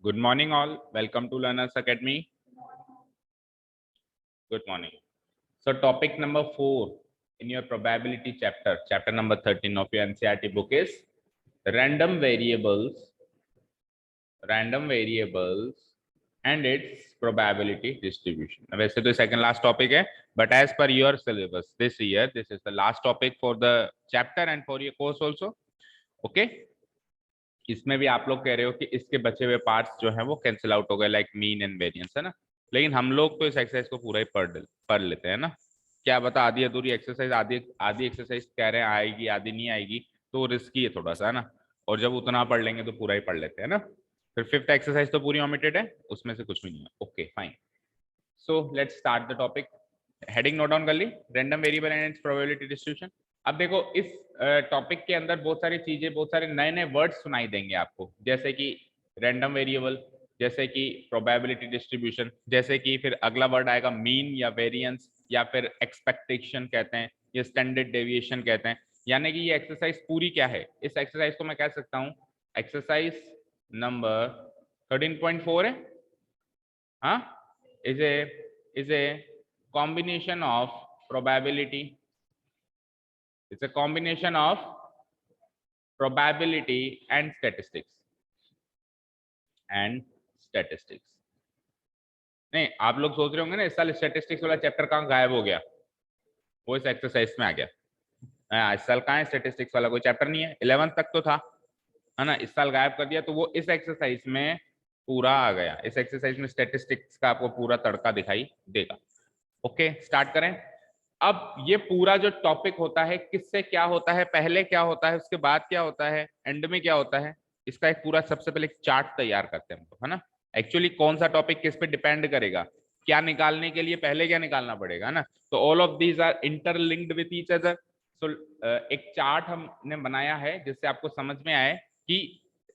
Good morning all. Welcome to Learners Academy. Good morning. So topic number 4 in your probability chapter, chapter number 13 of your NCERT book is random variables and its probability distribution. वैसे तो second last topic है, but as per your syllabus this year, this is the last topic for the chapter and for your course also. Okay. इसमें भी आप लोग कह रहे हो कि इसके बचे हुए पार्ट्स जो हैं वो कैंसिल आउट हो गए, लाइक मीन एंड वेरिएंस, है ना। लेकिन हम लोग तो इस एक्सरसाइज को पूरा ही पढ़ लेते हैं ना। क्या बता, आधी अधूरी एक्सरसाइज, आधी एक्सरसाइज कह रहे हैं आएगी, आधी नहीं आएगी, तो रिस्की है थोड़ा सा, है ना। और जब उतना पढ़ लेंगे तो पूरा ही पढ़ लेते हैं ना। फिर फिफ्थ एक्सरसाइज तो पूरी ओमिटेड है, उसमें से कुछ भी नहीं है। Okay fine, so let's start the topic. Heading note down कर ली, random variable and its probability distribution. अब देखो, इस टॉपिक के अंदर बहुत सारी चीजें, बहुत सारे नए नए वर्ड्स सुनाई देंगे आपको, जैसे कि रैंडम वेरिएबल, जैसे कि प्रोबेबिलिटी डिस्ट्रीब्यूशन, जैसे कि फिर अगला वर्ड आएगा मीन या वेरिएंस, या फिर एक्सपेक्टेशन कहते हैं, या स्टैंडर्ड डेविएशन कहते हैं। यानी कि ये एक्सरसाइज पूरी क्या है, इस एक्सरसाइज को मैं कह सकता हूँ एक्सरसाइज नंबर 13.4 है। हाँ, is a combination of probability. It's a combination of probability and statistics. नहीं, आप लोग सोच रहे होंगे ना इस साल स्टैटिस्टिक्स वाला चैप्टर कहाँ गायब हो गया, वो इस एक्सरसाइज में आ गया। इस साल कहाँ है स्टैटिस्टिक्स वाला, कोई चैप्टर नहीं है। 11th तक तो था, है ना, इस साल गायब कर दिया, तो वो इस एक्सरसाइज में पूरा आ गया। इस एक्सरसाइज में स्टैटिस्टिक्स का आपको पूरा तड़का दिखाई देगा। ओके, स्टार्ट करें। अब ये पूरा जो टॉपिक होता है, किससे क्या होता है, पहले क्या होता है, उसके बाद क्या होता है, एंड में क्या होता है, इसका एक पूरा सबसे पहले एक चार्ट तैयार करते हैं हम लोग, है ना। एक्चुअली कौन सा टॉपिक किस पे डिपेंड करेगा, क्या निकालने के लिए पहले क्या निकालना पड़ेगा, ना। तो all of these are interlinked with each other. So एक चार्ट हमने बनाया है जिससे आपको समझ में आए कि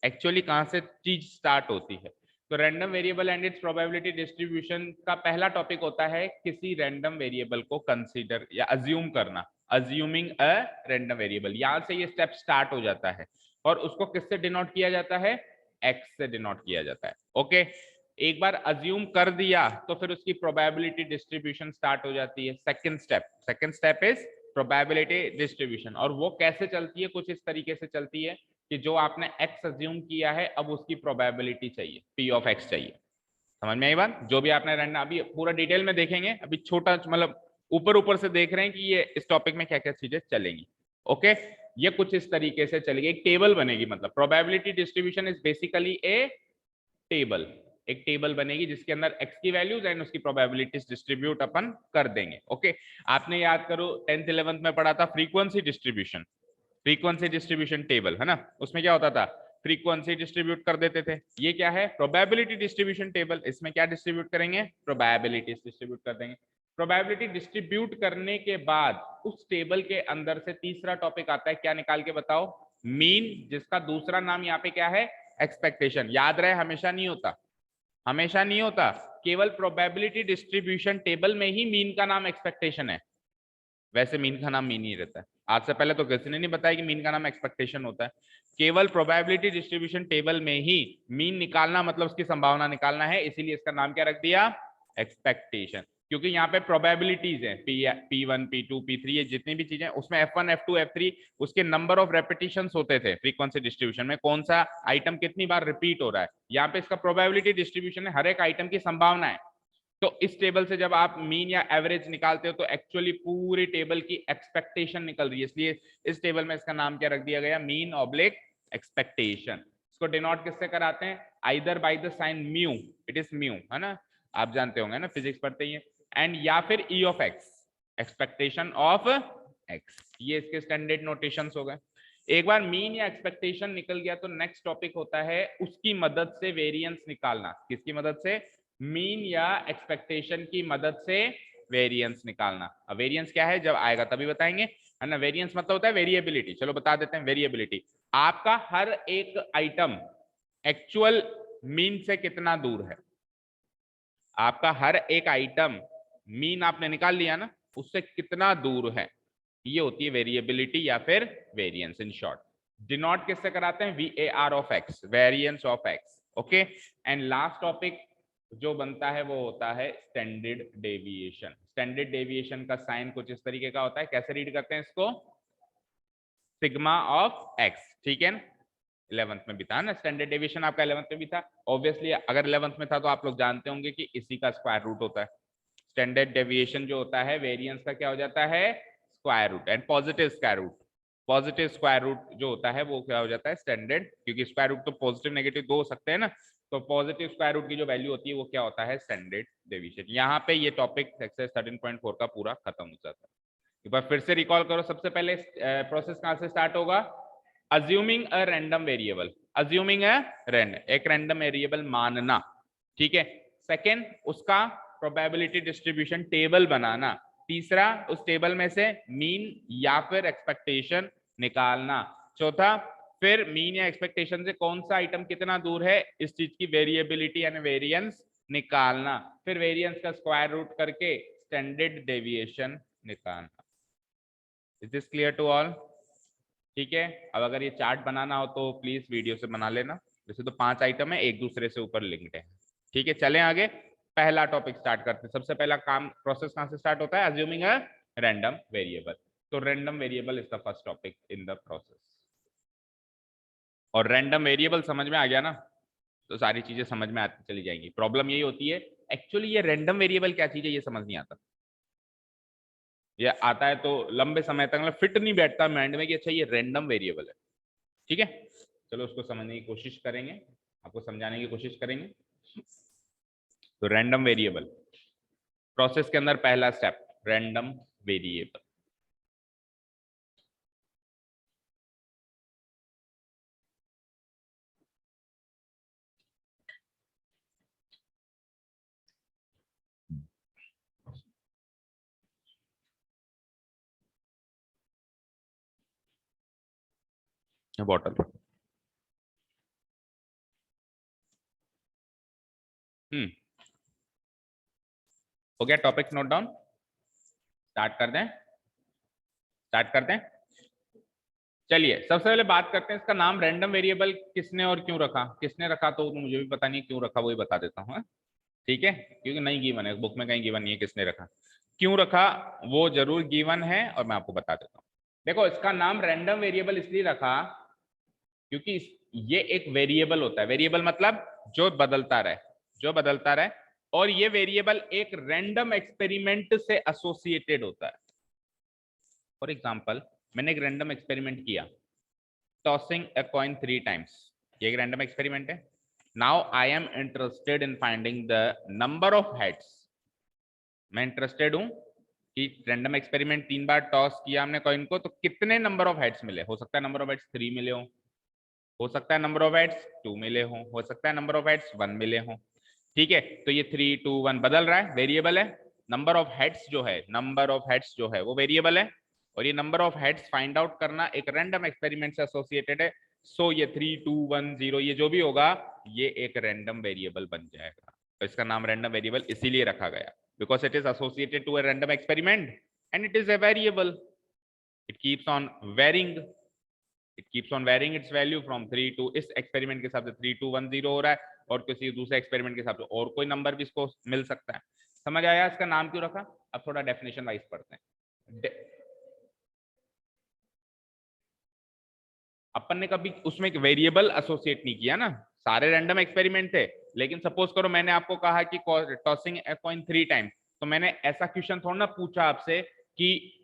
एक्चुअली कहां से चीज स्टार्ट होती है। तो random variable and its probability distribution का पहला टॉपिक होता है किसी रैंडम वेरिएबल को कंसीडर या अज्यूम करना, अज्यूमिंग अ रैंडम वेरिएबल। यहां से ये स्टेप स्टार्ट हो जाता है, और उसको किससे डिनोट किया जाता है, एक्स से डिनोट किया जाता है। ओके, एक बार अज्यूम कर दिया तो फिर उसकी प्रोबेबिलिटी डिस्ट्रीब्यूशन स्टार्ट हो जाती है। Second step is probability distribution, और वो कैसे चलती है, कुछ इस तरीके से चलती है कि जो आपने x अज्यूम किया है, अब उसकी प्रोबेबिलिटी चाहिए, p ऑफ x चाहिए। समझ में आई बात, जो भी आपने रैंडम, अभी पूरा डिटेल में देखेंगे, अभी छोटा मतलब ऊपर ऊपर से देख रहे हैं कि ये इस टॉपिक में क्या क्या चीजें चलेंगी। ओके, ये कुछ इस तरीके से चलेगी, एक टेबल बनेगी। मतलब probability distribution is basically A table, एक टेबल बनेगी जिसके अंदर x की वैल्यूज एंड उसकी प्रोबेबिलिटीज डिस्ट्रीब्यूट अपन कर देंगे। ओके, आपने याद करो 10th 11th में पढ़ा था frequency distribution, frequency distribution table, है ना। उसमें क्या होता था, फ्रीक्वेंसी डिस्ट्रीब्यूट कर देते थे। ये क्या है, प्रोबेबिलिटी डिस्ट्रीब्यूशन टेबल। इसमें क्या डिस्ट्रीब्यूट करेंगे, प्रोबेबिलिटीज डिस्ट्रीब्यूट कर देंगे। प्रोबेबिलिटी डिस्ट्रीब्यूट करने के बाद उस टेबल के अंदर से तीसरा टॉपिक आता है, क्या निकाल के बताओ, मीन, जिसका दूसरा नाम यहाँ पे क्या है, एक्सपेक्टेशन। याद रहे, हमेशा नहीं होता, हमेशा नहीं होता, केवल प्रोबेबिलिटी डिस्ट्रीब्यूशन टेबल में ही मीन का नाम एक्सपेक्टेशन है, वैसे मीन का नाम मीन ही रहता है। आज से पहले तो किसी ने नहीं बताया कि मीन का नाम एक्सपेक्टेशन होता है। केवल प्रोबेबिलिटी डिस्ट्रीब्यूशन टेबल में ही मीन निकालना मतलब उसकी संभावना निकालना है, इसीलिए इसका नाम क्या रख दिया, एक्सपेक्टेशन। क्योंकि यहाँ पे प्रोबेबिलिटीज है, P1 P2 P3, ये जितनी भी चीजें, उसमें F1 F2 F3 उसके नंबर ऑफ रेपिटेशंस होते थे। फ्रीक्वेंसी डिस्ट्रीब्यूशन में कौन सा आइटम कितनी बार रिपीट हो रहा है, यहाँ पे इसका प्रोबेबिलिटी डिस्ट्रीब्यूशन है, हर एक आइटम की संभावना है। तो इस टेबल से जब आप मीन या एवरेज निकालते हो तो एक्चुअली पूरी टेबल की एक्सपेक्टेशन निकल रही है, इसलिए इस टेबल में इसका नाम क्या रख दिया गया, मीन ऑब्लिक एक्सपेक्टेशन। इसको डिनोट किससे कराते हैं, either by the sign mu, it is mu, है ना, आप जानते होंगे ना, फिजिक्स पढ़ते ही हैं, एंड या फिर ई of x, expectation of x. ये इसके स्टैंडर्ड नोटेशंस हो गए। एक बार मीन या एक्सपेक्टेशन निकल गया तो नेक्स्ट टॉपिक होता है उसकी मदद से वेरिएंस निकालना। किसकी मदद से, मीन या एक्सपेक्टेशन की मदद से वेरिएंस निकालना। अब वेरिएंस क्या है जब आएगा तभी बताएंगे, है ना। वेरिएंस मतलब होता है वेरिएबिलिटी। चलो बता देते हैं, वेरिएबिलिटी आपका हर एक आइटम एक्चुअल मीन से कितना दूर है, आपका हर एक आइटम मीन आपने निकाल लिया ना, उससे कितना दूर है, ये होती है वेरिएबिलिटी या फिर वेरिएंस। इन शॉर्ट डिनोट किससे कराते हैं, VAR of x, variance of x. Okay, and last topic जो बनता है वो होता है स्टैंडर्ड डेविएशन। स्टैंडर्ड डेविएशन का साइन कुछ इस तरीके का होता है, कैसे रीड करते हैं इसको, सिग्मा ऑफ एक्स, ठीक है ना। 11th में भी था ना स्टैंडर्ड डेविएशन, आपका 11th में भी था। ऑब्वियसली अगर 11th में था तो आप लोग जानते होंगे कि इसी का स्क्वायर रूट होता है। स्टैंडर्ड डेविएशन जो होता है वेरिएंस का क्या हो जाता है, square root, and positive square root, positive square root जो होता है वो क्या हो जाता है स्टैंडर्ड, क्योंकि स्क्वायर रूट तो पॉजिटिव नेगेटिव दो हो सकते हैं ना, तो पॉजिटिव स्क्वायर रूट की जो वैल्यू होती है वो क्या होता है स्टैंडर्ड डेविएशन। यहाँ पे ये टॉपिक एक्सरसाइज 13.4 का पूरा खत्म हो जाता है। एक बार फिर से रिकॉल करो, सबसे पहले प्रोसेस कहां से स्टार्ट होगा, assuming a random variable, assuming a एक रैंडम वेरिएबल मानना, ठीक है। सेकेंड, उसका प्रोबेबिलिटी डिस्ट्रीब्यूशन टेबल बनाना। तीसरा, उस टेबल में से मीन या फिर एक्सपेक्टेशन निकालना। चौथा, फिर मीन या एक्सपेक्टेशन से कौन सा आइटम कितना दूर है इस चीज की वेरिएबिलिटी यानी वेरिएंस निकालना। फिर वेरिएंस का स्क्वायर रूट करके स्टैंडर्ड डेविएशन निकालना। Is this clear to all? ठीक है, अब अगर ये चार्ट बनाना हो तो प्लीज वीडियो से बना लेना। वैसे तो 5 आइटम है, एक दूसरे से ऊपर लिंक्ड है। ठीक है, चलें आगे, पहला टॉपिक स्टार्ट करते हैं। सबसे पहला काम, प्रोसेस कहां से स्टार्ट होता है, अज्यूमिंग अ रैंडम वेरिएबल। तो random variable is the first topic in the process. और रैंडम वेरिएबल समझ में आ गया ना, तो सारी चीजें समझ में आती चली जाएंगी। प्रॉब्लम यही होती है एक्चुअली ये रैंडम वेरिएबल क्या चीज है ये समझ नहीं आता, ये आता है तो लंबे समय तक मतलब फिट नहीं बैठता माइंड में कि अच्छा ये रैंडम वेरिएबल है। ठीक है, चलो उसको समझने की कोशिश करेंगे, आपको समझाने की कोशिश करेंगे। तो रैंडम वेरिएबल प्रोसेस के अंदर पहला स्टेप रैंडम वेरिएबल। बॉटल, हो गया टॉपिक नोट डाउन, स्टार्ट कर दें, स्टार्ट कर दें। चलिए सबसे पहले बात करते हैं इसका नाम रैंडम वेरिएबल किसने और क्यों रखा, किसने रखा तो मुझे भी पता नहीं क्यों रखा, वही बता देता हूँ। ठीक है, क्योंकि नहीं गिवन है बुक में, कहीं गिवन नहीं है किसने रखा, क्यों रखा वो जरूर गिवन है और मैं आपको बता देता हूँ। देखो इसका नाम रैंडम वेरिएबल इसलिए रखा क्योंकि ये एक वेरिएबल होता है, वेरिएबल मतलब जो बदलता रहे, जो बदलता रहे, और ये वेरिएबल एक रैंडम एक्सपेरिमेंट से एसोसिएटेड होता है। फॉर एग्जांपल मैंने एक रैंडम एक्सपेरिमेंट किया, टॉसिंग अ कॉइन 3 times, ये एक रैंडम एक्सपेरिमेंट है। Now I am interested in finding the number of heads, मैं इंटरेस्टेड हूं कि रैंडम एक्सपेरिमेंट 3 बार टॉस किया हमने कॉइन को, तो कितने नंबर ऑफ हेड्स मिले। हो सकता है नंबर ऑफ हेड्स 3 मिले हो सकता है नंबर ऑफ हेड्स 2 मिले हो सकता है नंबर ऑफ हेड्स 1 मिले हो। ठीक है, तो ये 3 2 1 बदल रहा है, वेरिएबल है। नंबर ऑफ हेड्स जो है, नंबर ऑफ हेड्स जो है वो वेरिएबल है, और ये number of heads find out करना एक रैंडम एक्सपेरिमेंट से एसोसिएटेड है। सो ये 3 2 1 0 ये जो भी होगा ये एक रैंडम वेरिएबल बन जाएगा। तो इसका नाम रैंडम वेरिएबल इसीलिए रखा गया because it is associated to a random experiment and it is a variable, it keeps on varying, it keeps on varying its value from 3 to, इस एक्सपेरिमेंट के हिसाब से 3 2 1 0 हो रहा है, और किसी दूसरे एक्सपेरिमेंट के हिसाब से और कोई नंबर भी इसको मिल सकता है। समझ आया इसका नाम क्यों रखा? अब थोड़ा डेफिनेशन वाइज पढ़ते हैं। अपन ने कभी उसमें एक वेरिएबल एसोसिएट नहीं किया ना, सारे रैंडम एक्सपेरिमेंट थे। लेकिन सपोज करो मैंने आपको कहा कि टॉसिंग ए कॉइन 3 times, तो मैंने ऐसा क्वेश्चन थोड़ा ना पूछा आपसे कि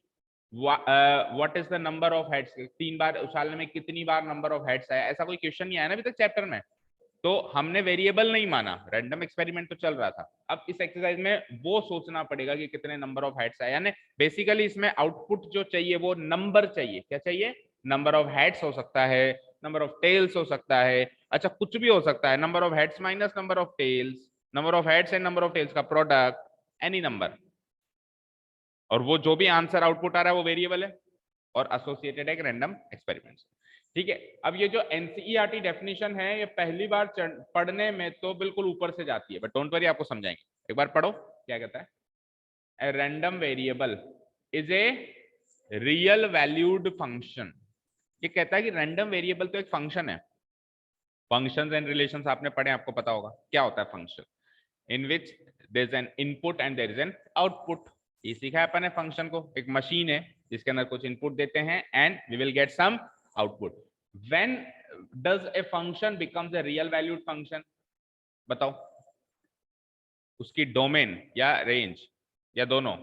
what is the number of heads, 3 बार उछालने में कितनी बार नंबर ऑफ हेड्स आया, ऐसा कोई क्वेश्चन नहीं आया ना अभी तक चैप्टर में। तो हमने वेरिएबल नहीं माना, रैंडम एक्सपेरिमेंट तो चल रहा था। अब इस एक्सरसाइज में वो सोचना पड़ेगा कि कितने नंबर ऑफ हेड्स आए, यानी बेसिकली इसमें आउटपुट जो चाहिए वो नंबर चाहिए। क्या चाहिए? नंबर ऑफ हेड्स हो सकता है, नंबर ऑफ टेल्स हो सकता है, अच्छा कुछ भी हो सकता है, number of heads minus number of tails, number of heads and number of tails का प्रोडक्ट, एनी नंबर। और वो जो भी आंसर आउटपुट आ रहा है वो वेरिएबल है और एसोसिएटेड है एक रैंडम एक्सपेरिमेंट। ठीक है, अब ये जो एनसीईआरटी डेफिनेशन है ये पहली बार पढ़ने में तो बिल्कुल ऊपर से जाती है, बट डोंट वरी आपको समझाएंगे। एक बार पढ़ो क्या कहता है, ए random variable is a real valued function. ये कहता है कि रैंडम वेरिएबल तो एक फंक्शन है, फंक्शंस एंड रिलेशंस आपने पढ़े, आपको पता होगा क्या होता है function, in which there is an input and there is an output. ये सीखा है अपन ने फंक्शन को, एक मशीन है जिसके अंदर कुछ इनपुट देते हैं and we will get some output. When does a function becomes a real valued function, बताओ, उसकी डोमेन या रेंज या दोनों?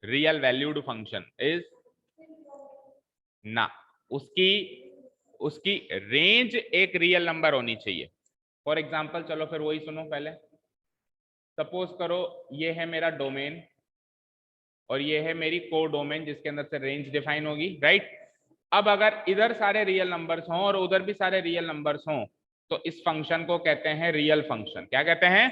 रियल वैल्यूड फंक्शन इज ना, उसकी उसकी रेंज एक रियल नंबर होनी चाहिए। फॉर एग्जाम्पल चलो फिर वही सुनो पहले, सपोज करो ये है मेरा डोमेन और ये है मेरी को डोमेन जिसके अंदर से रेंज डिफाइन होगी, राइट। अब अगर इधर सारे रियल नंबर्स हों और उधर भी सारे रियल नंबर्स हों तो इस फंक्शन को कहते हैं रियल फंक्शन। क्या कहते हैं?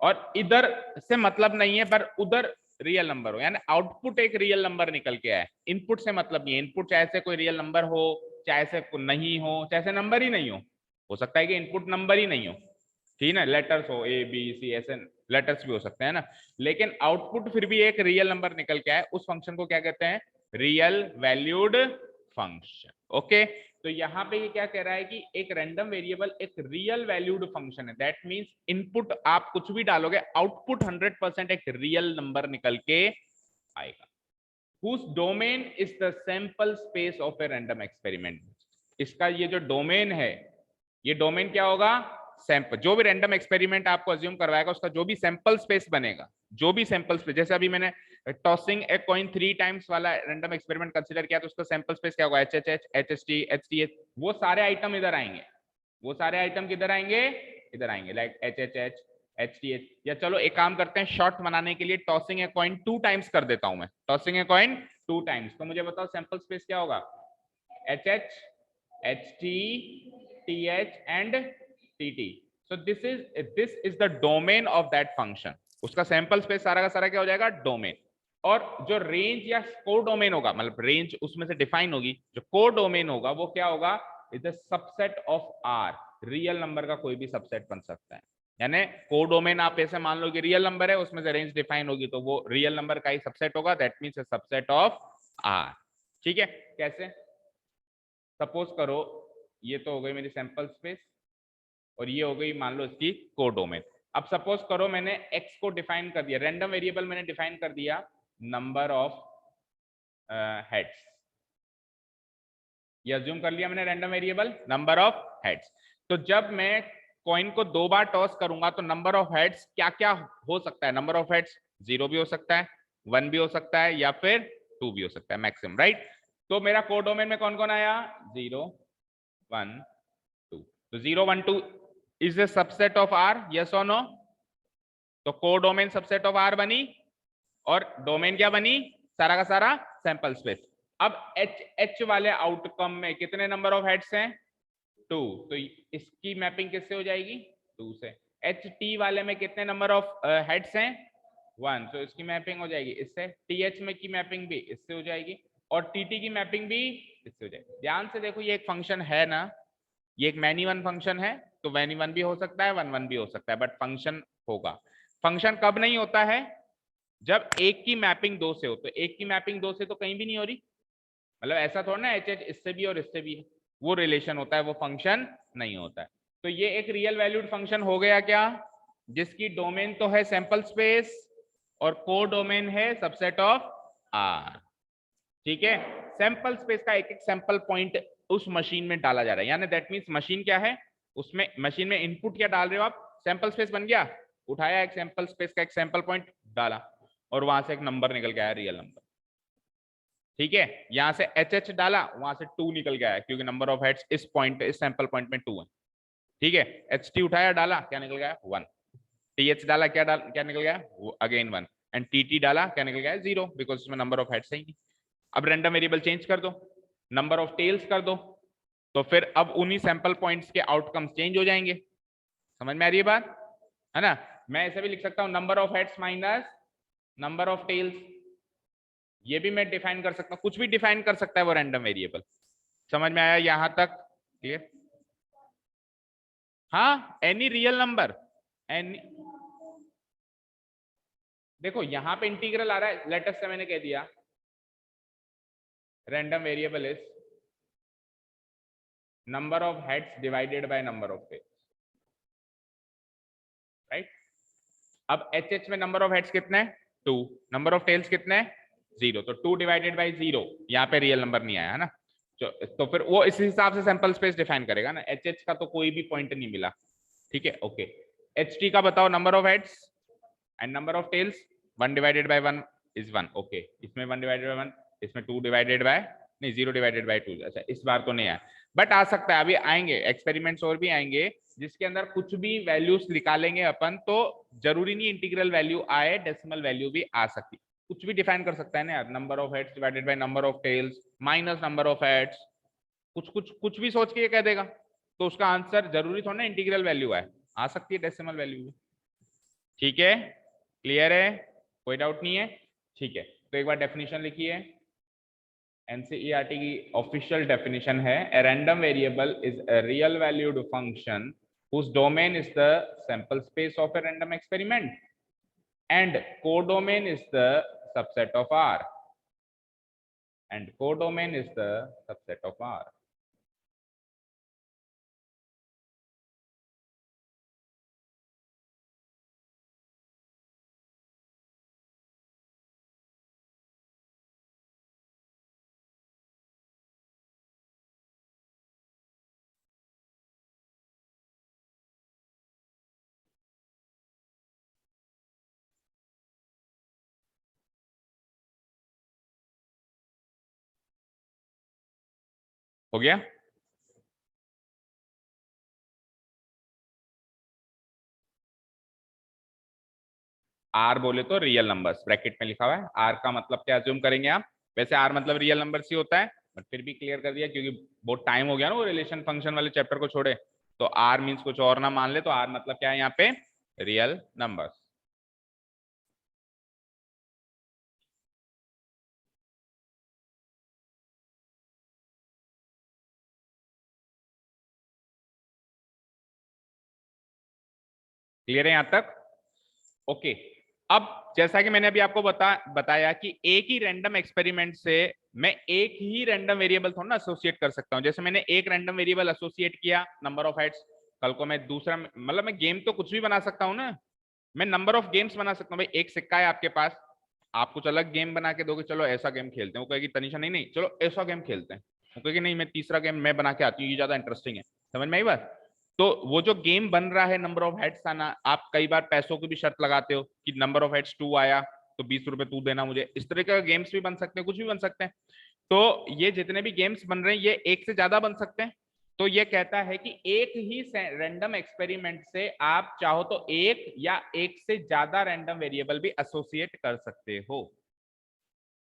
और इधर से मतलब नहीं है पर उधर रियल नंबर हो, यानी आउटपुट एक रियल नंबर निकल के आए, इनपुट से मतलब नहीं है। इनपुट चाहे से कोई रियल नंबर हो, चाहे से नहीं हो, चाहे से नंबर ही नहीं हो सकता है कि इनपुट नंबर ही नहीं हो, ठीक है ना, लेटर्स हो ए बी सी, ऐसे लेटर्स भी हो सकते हैं ना, लेकिन आउटपुट फिर भी एक रियल नंबर निकल के आए, उस फंक्शन को क्या कहते हैं? Real valued function. ओके, तो यहाँ पे ये क्या कह रहा है कि एक रैंडम वेरिएबल एक रियल वैल्यूड फंक्शन है, दैट मींस इनपुट आप कुछ भी डालोगे आउटपुट 100% एक रियल नंबर निकल के आएगा। whose domain is the sample space of a random experiment। इसका ये जो डोमेन है, ये डोमेन क्या होगा? सैंपल, जो भी रैंडम एक्सपेरिमेंट आपको अज्यूम करवाएगा उसका जो भी सैंपल स्पेस बनेगा, जो भी सैंपल स्पेस, जैसे अभी मैंने टॉसिंग ए कॉइन 3 टाइम्स वाला रैंडम एक्सपेरिमेंट कंसीडर किया तो उसका सैंपल स्पेस क्या होगा? HHH, HHT, HTH, वो सारे आइटम इधर आएंगे, वो सारे आइटम किधर आएंगे? इधर आएंगे, लाइक HHH, HTH। या चलो एक काम करते हैं, शॉर्ट बनाने के लिए टॉसिंग ए कॉइन 2 टाइम्स कर देता हूं मैं, टॉसिंग ए कॉइन 2 टाइम्स, तो मुझे बताओ सैंपल स्पेस क्या होगा? HH, HT, TH and TT। so this is the domain of that function। उसका सैंपल स्पेस सारा का सारा क्या हो जाएगा? डोमेन। और जो रेंज या को डोमेन होगा, मतलब रेंज उसमें से डिफाइन होगी, जो को डोमेन होगा वो क्या होगा? Is the subset of R, real number का कोई भी सबसेट बन सकता है। यानी को डोमेन आप ऐसे मान लो कि रियल नंबर है, उसमें से रेंज डिफाइन होगी तो वो रियल नंबर का ही सबसेट होगा, that means a subset of R. ठीक है, कैसे? सपोज करो ये तो हो गई मेरी सैंपल स्पेस और ये हो गई मान लो इसकी को डोमेन। अब सपोज करो मैंने x को डिफाइन कर दिया, रैंडम वेरिएबल मैंने डिफाइन कर दिया नंबर ऑफ हेड्स, ये अज्यूम कर लिया मैंने random variable number of heads. तो जब मैं कॉइन को 2 बार टॉस करूंगा तो नंबर ऑफ हेड्स क्या क्या हो सकता है? नंबर ऑफ हेड्स 0 भी हो सकता है, 1 भी हो सकता है या फिर 2 भी हो सकता है मैक्सिमम, राइट। तो मेरा कोडोमेन में कौन कौन आया? 0 1 2। तो 0 1 2 is a subset of R, yes और नो? तो कोडोमेन सबसेट ऑफ आर बनी और डोमेन क्या बनी? सारा का सारा सैंपल स्पेस। अब एच वाले आउटकम में कितने नंबर ऑफ हेड्स हैं? 2, तो इसकी मैपिंग किससे हो जाएगी? 2 से। एच टी वाले में कितने नंबर ऑफ हेड्स हैं? 1, तो इसकी मैपिंग हो जाएगी इससे। टी एच में की मैपिंग भी इससे हो जाएगी और टी टी की मैपिंग भी इससे हो जाएगी। ध्यान से देखो, ये एक फंक्शन है ना, ये एक मैनी वन फंक्शन है, तो मैनी वन भी हो सकता है, वन वन भी हो सकता है, बट फंक्शन होगा। फंक्शन कब नहीं होता है? जब एक की मैपिंग 2 से हो। तो एक की मैपिंग 2 से तो कहीं भी नहीं हो रही, मतलब ऐसा थोड़ा ना एच एच इससे भी और इससे भी है, वो रिलेशन होता है, वो फंक्शन नहीं होता है। तो ये एक रियल वैल्यूड फंक्शन हो गया क्या? जिसकी डोमेन तो है सैंपल स्पेस और को डोमेन है सबसेट ऑफ आर। ठीक है, सैंपल स्पेस का एक एक सैंपल पॉइंट उस मशीन में डाला जा रहा है, यानी दैट मींस मशीन क्या है, उसमें मशीन में इनपुट क्या डाल रहे हो आप? सैंपल स्पेस बन गया, उठाया एक सैंपल स्पेस का एक सैंपल पॉइंट डाला और वहां से एक नंबर निकल के आया, रियल नंबर। ठीक है, यहां से एच एच डाला, वहां से 2 निकल गया है क्योंकि नंबर ऑफ हेड्स इस पॉइंट इस सैंपल पॉइंट में 2 है। ठीक है, एच टी उठाया डाला, क्या निकल गया? 1। टी एच डाला, क्या निकल गया? अगेन 1। एंड टी टी डाला, क्या निकल गया? 0, बिकॉज उसमें नंबर ऑफ हेड्स है ही नहीं। अब रैंडम वेरिएबल चेंज कर दो, नंबर ऑफ टेल्स कर दो, तो फिर अब उन्हीं सैंपल पॉइंट्स के आउटकम्स चेंज हो जाएंगे। समझ में आ रही है बात? है ना? मैं ऐसे भी लिख सकता हूं number of heads minus number of tails, ये भी मैं डिफाइन कर सकता हूं, कुछ भी डिफाइन कर सकता है वो रैंडम वेरिएबल। समझ में आया यहां तक? क्लियर? हाँ, एनी रियल नंबर, एनी। देखो यहां पे इंटीग्रल आ रहा है, लेटेस्ट से मैंने कह दिया random variable is number of heads divided by number of tails, right. अब एच में नंबर ऑफ हेड्स कितने हैं 2, नंबर ऑफ टेल्स कितने हैं 0, तो 2 डिवाइडेड बाय 0, यहाँ पे रियल नंबर नहीं आया है ना, तो फिर वो इस हिसाब से सैंपल स्पेस डिफाइन करेगा ना। एच का तो कोई भी पॉइंट नहीं मिला, ठीक है, ओके। एच का बताओ number of heads and number of tails, 1 divided by 1 is 1, okay. इसमें 1 डिवाइडेड बाय 1, इसमें 2 डिवाइडेड बाय, नहीं 0 डिवाइडेड बाय 2, अच्छा इस बार तो नहीं आया, बट आ सकता है, अभी आएंगे एक्सपेरिमेंट्स और भी आएंगे जिसके अंदर कुछ भी वैल्यूज निकालेंगे अपन, तो जरूरी नहीं इंटीग्रल वैल्यू आए, डेसिमल वैल्यू भी आ सकती, कुछ भी डिफाइन कर सकता है ना यार, number of heads divided by number of tails minus number of heads, कुछ भी सोच के ये कह देगा, तो उसका आंसर जरूरी थोड़ा ना इंटीग्रल वैल्यू है, आ सकती है डेसिमल वैल्यू भी, ठीक है, क्लियर है, कोई डाउट नहीं है, ठीक है। तो एक बार डेफिनेशन लिखिए, एनसीईआरटी की ऑफिशियल डेफिनेशन है, ए random variable is a real valued function whose domain is the sample space of a random experiment and codomain is the subset of R, and codomain is the subset of R. हो गया, are बोले तो real numbers, bracket में लिखा हुआ है, are का मतलब क्या अज्यूम करेंगे आप, वैसे आर मतलब रियल नंबर्स ही होता है, बट फिर भी क्लियर कर दिया क्योंकि बहुत टाइम हो गया ना वो रिलेशन फंक्शन वाले चैप्टर को छोड़े, तो आर मींस कुछ और ना मान ले, तो आर मतलब क्या है यहाँ पे, रियल नंबर्स। क्लियर है यहाँ तक, ओके। अब जैसा कि मैंने अभी आपको बताया कि एक ही रैंडम एक्सपेरिमेंट से मैं एक ही रैंडम वेरिएबल थोड़ा ना एसोसिएट कर सकता हूं, जैसे मैंने एक रैंडम वेरिएबल एसोसिएट किया नंबर ऑफ हेड्स, कल को मैं दूसरा, मतलब मैं गेम तो कुछ भी बना सकता हूं ना, मैं नंबर ऑफ गेम्स बना सकता हूँ भाई, एक सिक्का है आपके पास, आप कुछ अलग गेम बना के दोगे, चलो ऐसा गेम खेलते हैं, वो कहेगी तनिषा नहीं नहीं चलो ऐसा गेम खेलते हैं, वो कहेगी नहीं मैं तीसरा गेम मैं बना के आती हूँ, ये ज्यादा इंटरेस्टिंग है, समझ में आई बात। तो वो जो गेम बन रहा है नंबर ऑफ हेड्स आना, आप कई बार पैसों की भी शर्त लगाते हो कि नंबर ऑफ हेड्स 2 आया तो 20 रुपए तू देना मुझे, इस तरह के गेम्स भी बन सकते हैं, कुछ भी बन सकते हैं, तो ये जितने भी गेम्स बन रहे हैं ये एक से ज्यादा बन सकते हैं, तो ये कहता है कि एक ही रैंडम एक्सपेरिमेंट से आप चाहो तो एक या एक से ज्यादा रैंडम वेरिएबल भी एसोसिएट कर सकते हो,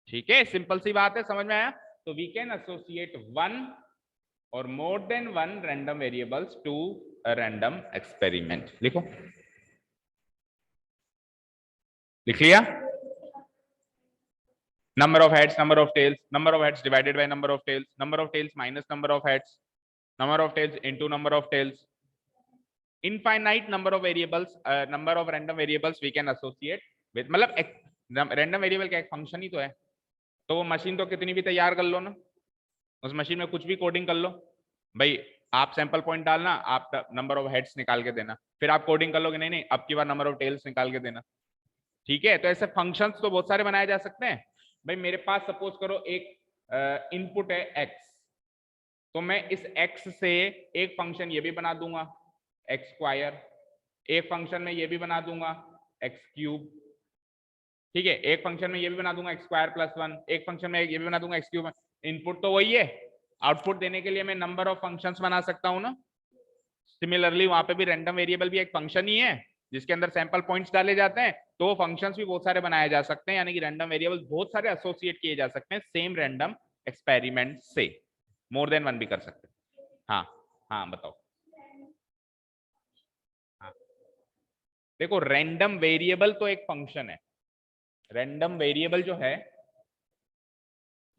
ठीक है, सिंपल सी बात है, समझ में आया। तो वी कैन एसोसिएट वन और more than one random variables to a random experiment, लिखो, लिख लिया, number of heads, number of tails, number of heads divided by number of tails minus number of heads, number of tails into number of tails, infinite number of variables, number of random variables we can associate with, मतलब random variable का एक function ही तो है, तो वो machine तो कितनी भी तैयार कर लो ना, उस मशीन में कुछ भी कोडिंग कर लो भाई, आप सैंपल पॉइंट डालना, आप नंबर ऑफ हेड्स निकाल के देना, फिर आप कोडिंग कर लोगे नहीं नहीं अब की बार नंबर ऑफ टेल्स निकाल के देना, ठीक है। तो ऐसे फंक्शंस तो बहुत सारे बनाए जा सकते हैं भाई, मेरे पास सपोज करो एक इनपुट है एक्स, तो मैं इस एक्स से एक फंक्शन ये भी बना दूंगा एक्स स्क्वायर, एक फंक्शन में ये भी बना दूंगा एक्स क्यूब, ठीक है, एक फंक्शन में ये भी बना दूंगा एक्स स्क्वायर प्लस 1, एक फंक्शन में ये भी बना दूंगा एक्स क्यूब, इनपुट तो वही है, आउटपुट देने के लिए मैं नंबर ऑफ फंक्शंस बना सकता हूं ना, सिमिलरली वहां पे भी रैंडम वेरिएबल भी एक फंक्शन ही है जिसके अंदर सैंपल पॉइंट्स डाले जाते हैं, तो वो फंक्शंस भी बहुत सारे बनाए जा सकते हैं, यानी कि रैंडम वेरिएबल बहुत सारे एसोसिएट किए जा सकते हैं सेम रैंडम एक्सपेरिमेंट से, मोर देन वन भी कर सकते हैं। हाँ हाँ बताओ, हाँ देखो रैंडम वेरिएबल तो एक फंक्शन है, रैंडम वेरिएबल जो है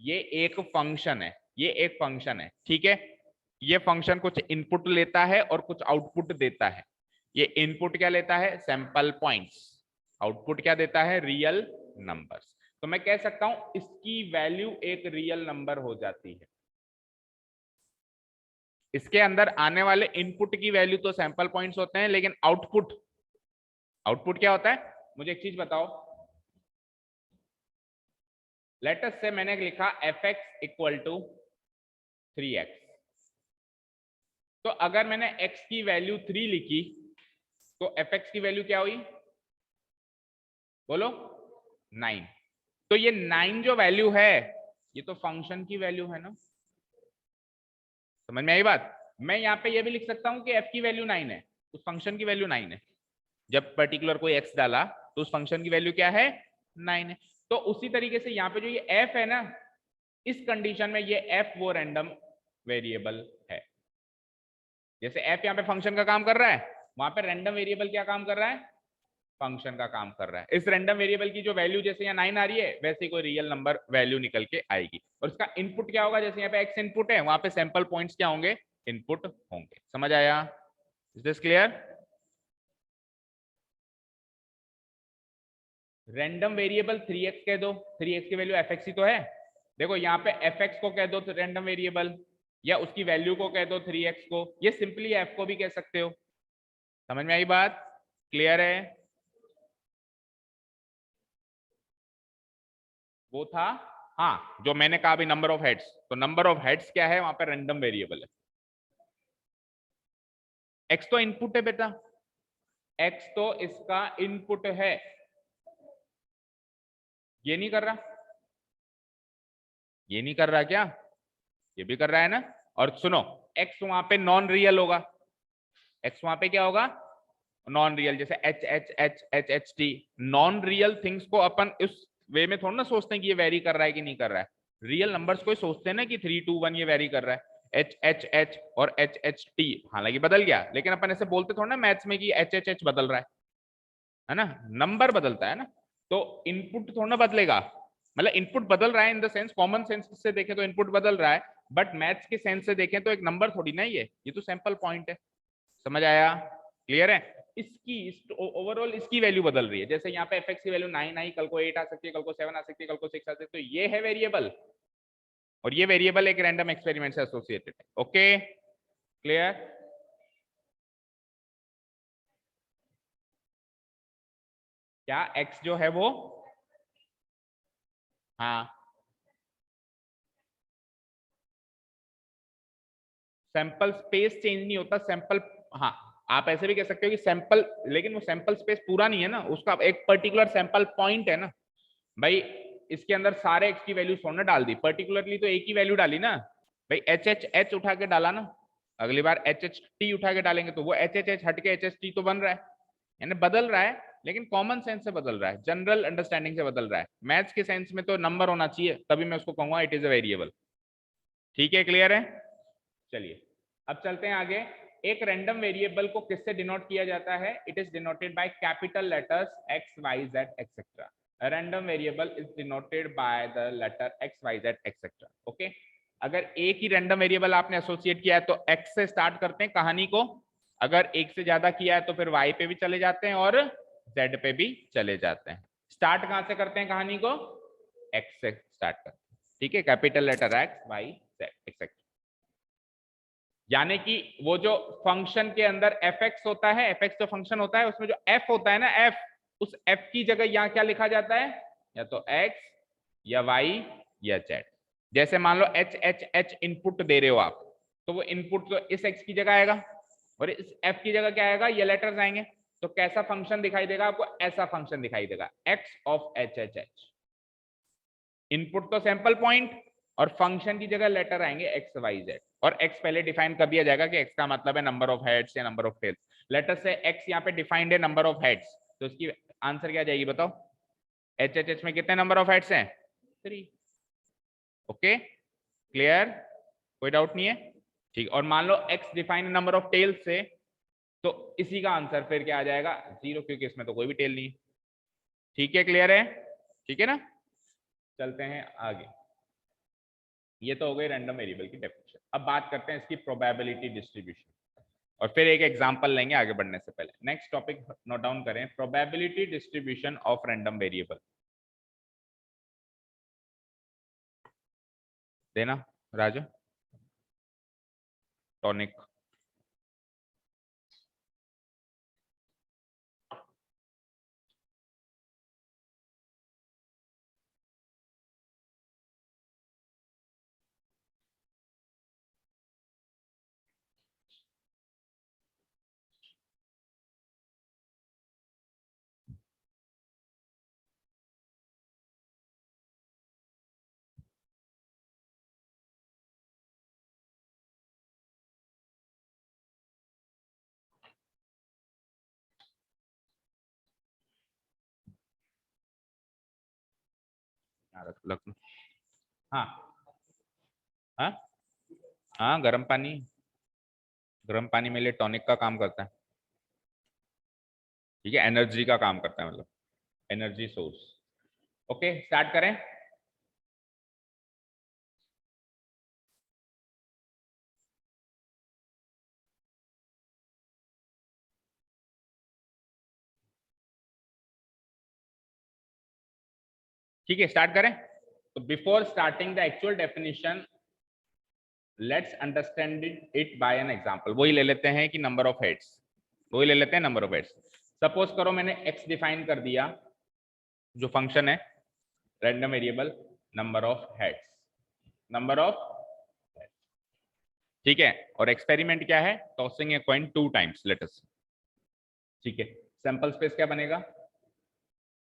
ये एक फंक्शन है, ये एक फंक्शन है, ठीक है, ये फंक्शन कुछ इनपुट लेता है और कुछ आउटपुट देता है, ये इनपुट क्या लेता है सैंपल पॉइंट्स, आउटपुट क्या देता है रियल नंबर्स, तो मैं कह सकता हूं इसकी वैल्यू एक रियल नंबर हो जाती है, इसके अंदर आने वाले इनपुट की वैल्यू तो सैंपल पॉइंट्स होते हैं, लेकिन आउटपुट आउटपुट क्या होता है? मुझे एक चीज बताओ, लेट अस से मैंने लिखा fx इक्वल टू 3x, तो अगर मैंने x की वैल्यू 3 लिखी तो fx की वैल्यू क्या हुई? बोलो 9। तो ये 9 जो वैल्यू है ये तो फंक्शन की वैल्यू है ना, समझ में आई बात? मैं यहाँ पे ये भी लिख सकता हूँ कि f की वैल्यू 9 है, उस फंक्शन की वैल्यू 9 है। जब पर्टिकुलर कोई x डाला तो उस फंक्शन की वैल्यू क्या है? 9 है। तो उसी तरीके से यहाँ पे जो ये f है ना, इस कंडीशन में ये f वो रैंडम वेरिएबल है। जैसे f यहाँ पे फंक्शन का काम कर रहा है, वहां पे रैंडम वेरिएबल क्या काम कर रहा है? फंक्शन का काम कर रहा है। इस रैंडम वेरिएबल की जो वैल्यू जैसे यहाँ 9 आ रही है, वैसे कोई रियल नंबर वैल्यू निकल के आएगी। और इसका इनपुट क्या होगा? जैसे यहाँ पे x इनपुट है, वहां पे सैंपल पॉइंट्स क्या होंगे? इनपुट होंगे। समझ आया? Is this clear? Random variable 3x कह दो, 3x की वैल्यू fx ही तो है। देखो यहाँ पे fx को कह दो तो रैंडम वेरिएबल, या उसकी वैल्यू को कह दो 3x को, ये सिंपली f को भी कह सकते हो। समझ में आई बात? क्लियर है? वो था, हाँ, जो मैंने कहा अभी नंबर ऑफ हेड्स, तो नंबर ऑफ हेड्स क्या है? वहां पे रैंडम वेरिएबल है। x तो इनपुट है बेटा, x तो इसका इनपुट है। ये नहीं कर रहा? ये नहीं कर रहा क्या? ये भी कर रहा है ना। और सुनो, x वहां पे नॉन रियल होगा, x वहां पे क्या होगा? Non real. जैसे H H H H H T, non real things को अपन उस वे में थोड़ा ना सोचते हैं कि ये वेरी कर रहा है कि नहीं कर रहा है। रियल नंबर्स को सोचते हैं ना कि 3 2 1 ये वेरी कर रहा है। एच एच एच और एच एच टी हालांकि बदल गया, लेकिन अपन ऐसे बोलते थोड़ा ना मैथ्स में कि एच एच एच बदल रहा है ना, नंबर बदलता है ना। तो इनपुट थोड़ा ना बदलेगा, मतलब इनपुट बदल रहा है in the sense, common sense से देखें तो इनपुट बदल रहा है, बट मैथ्स के सेंस से देखें तो एक नंबर थोड़ी ना ये तो सैंपल पॉइंट है। समझ आया? क्लियर है? इसकी ओवरऑल इसकी वैल्यू बदल रही है। जैसे यहाँ पे fx की वैल्यू 9 आई, कल को 8 आ सकती है, कल को 7 आ सकती है, कल को 6 आ सकती है, तो ये है वेरिएबल, और ये वेरिएबल एक रैंडम एक्सपेरिमेंट से एसोसिएटेड है। Okay, clear? क्या x जो है वो, हाँ, सैंपल स्पेस चेंज नहीं होता, सैंपल, हाँ, आप ऐसे भी कह सकते हो कि सैंपल, लेकिन वो सैंपल स्पेस पूरा नहीं है ना, उसका एक पर्टिकुलर सैंपल पॉइंट है ना भाई। इसके अंदर सारे x की वैल्यू थोड़ा डाल दी, पर्टिकुलरली तो एक ही वैल्यू डाली ना भाई, एच एच एच उठा के डाला ना, अगली बार एच एच टी उठा के डालेंगे तो वो एच एच एच हट के एच एच टी तो बन रहा है, यानी बदल रहा है, लेकिन कॉमन सेंस से बदल रहा है, जनरल अंडरस्टैंडिंग से बदल रहा है। मैथ्स के सेंस में तो नंबर होना चाहिए, तभी मैं उसको कहूंगा इट इज अ वेरिएबल। ठीक है, क्लियर है? चलिए अब चलते हैं आगे। एक रैंडम वेरिएबल को किससे डिनोट किया जाता है? It is denoted by capital letters x y z etcetera. A random variable is denoted by the letter x y z etcetera. Okay, अगर एक ही रैंडम वेरिएबल आपने एसोसिएट किया है तो x से स्टार्ट करते हैं कहानी को, अगर एक से ज्यादा किया है तो फिर y पे भी चले जाते हैं और z पे भी चले जाते हैं। स्टार्ट कहां से करते हैं कहानी को? x से स्टार्ट करते हैं। ठीक है, capital letter x y z etcetera. यानी कि वो जो फंक्शन के अंदर fx होता है, fx जो फंक्शन होता है उसमें जो f होता है ना, f, उस f की जगह यहाँ क्या लिखा जाता है? या तो x या y या z। जैसे मान लो h h h इनपुट दे रहे हो आप, तो वो इनपुट तो इस x की जगह आएगा और इस f की जगह क्या आएगा? ये लेटर्स आएंगे। तो कैसा फंक्शन दिखाई देगा आपको? ऐसा फंक्शन दिखाई देगा, x of h h h। Input तो सैंपल पॉइंट और फंक्शन की जगह लेटर आएंगे एक्स वाई जेड, और एक्स पहले डिफाइन कर दिया जाएगा कि एक्स का मतलब है नंबर ऑफ हेड्स या नंबर ऑफ टेल्स। लेटर से एक्स यहाँ पे डिफाइंड है नंबर ऑफ हेड्स, तो इसकी आंसर क्या जाएगी बताओ? एच एच एच में कितने नंबर ऑफ हेड्स हैं? 3। Okay, clear? कोई डाउट नहीं है? ठीक, और मान लो X defined number of tails से, तो इसी का आंसर फिर क्या आ जाएगा? 0, क्योंकि इसमें तो कोई भी टेल नहीं है। ठीक है, क्लियर है? ठीक है ना? चलते हैं आगे। ये तो हो गई रैंडम वेरिएबल की डेफिनेशन। अब बात करते हैं इसकी प्रोबेबिलिटी डिस्ट्रीब्यूशन, और फिर एक एग्जांपल लेंगे आगे बढ़ने से पहले। नेक्स्ट टॉपिक नोट डाउन करें, probability distribution of random variable. देना राजू, टॉनिक। हाँ हाँ हाँ, गर्म पानी मेरे लिए टॉनिक का काम करता है। ठीक है, एनर्जी का काम करता है, मतलब एनर्जी सोर्स। ओके, स्टार्ट करें। ठीक है, स्टार्ट करें। तो before starting the actual definition, let's understand it by an example. वही ले लेते हैं कि नंबर ऑफ हेड्स, वही ले लेते हैं नंबर ऑफ हेड्स। सपोज करो मैंने x डिफाइन कर दिया, जो फंक्शन है random variable number of heads, number of, ठीक है। और एक्सपेरिमेंट क्या है, tossing a coin 2 times, let us. ठीक है, सैंपल स्पेस क्या बनेगा,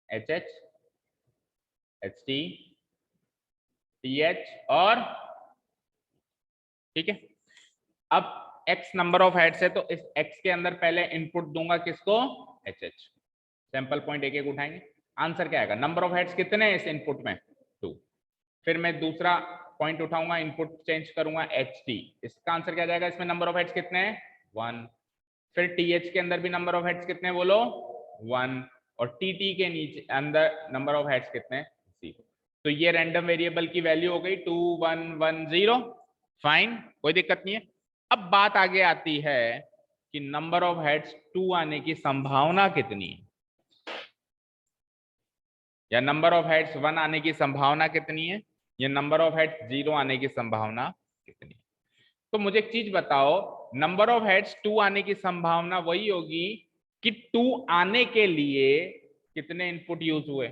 H H, H T, T H और, ठीक है। अब x नंबर ऑफ हेड्स है, तो इस x के अंदर पहले इनपुट दूंगा किसको, एच एच। सैंपल पॉइंट एक एक उठाएंगे, आंसर क्या आएगा, नंबर ऑफ हेड्स कितने हैं इस इनपुट में, 2। फिर मैं दूसरा पॉइंट उठाऊंगा, इनपुट चेंज करूंगा एच टी, इसका आंसर क्या जाएगा, इसमें नंबर ऑफ हेड्स कितने हैं, 1। फिर टी एच के अंदर भी नंबर ऑफ हेड्स कितने हैं बोलो, 1। और टी टी के नीचे अंदर नंबर ऑफ हेड्स कितने हैं, 0। तो ये रैंडम वेरिएबल की वैल्यू हो गई 2 1 1 0। फाइन, कोई दिक्कत नहीं है। अब बात आगे आती है कि नंबर ऑफ हेड्स 2 आने की संभावना कितनी है, या नंबर ऑफ हेड्स 1 आने की संभावना कितनी है, या नंबर ऑफ हेड्स 0 आने की संभावना कितनी है। तो मुझे एक चीज बताओ, नंबर ऑफ हेड्स 2 आने की संभावना वही होगी कि 2 आने के लिए कितने इनपुट यूज हुए,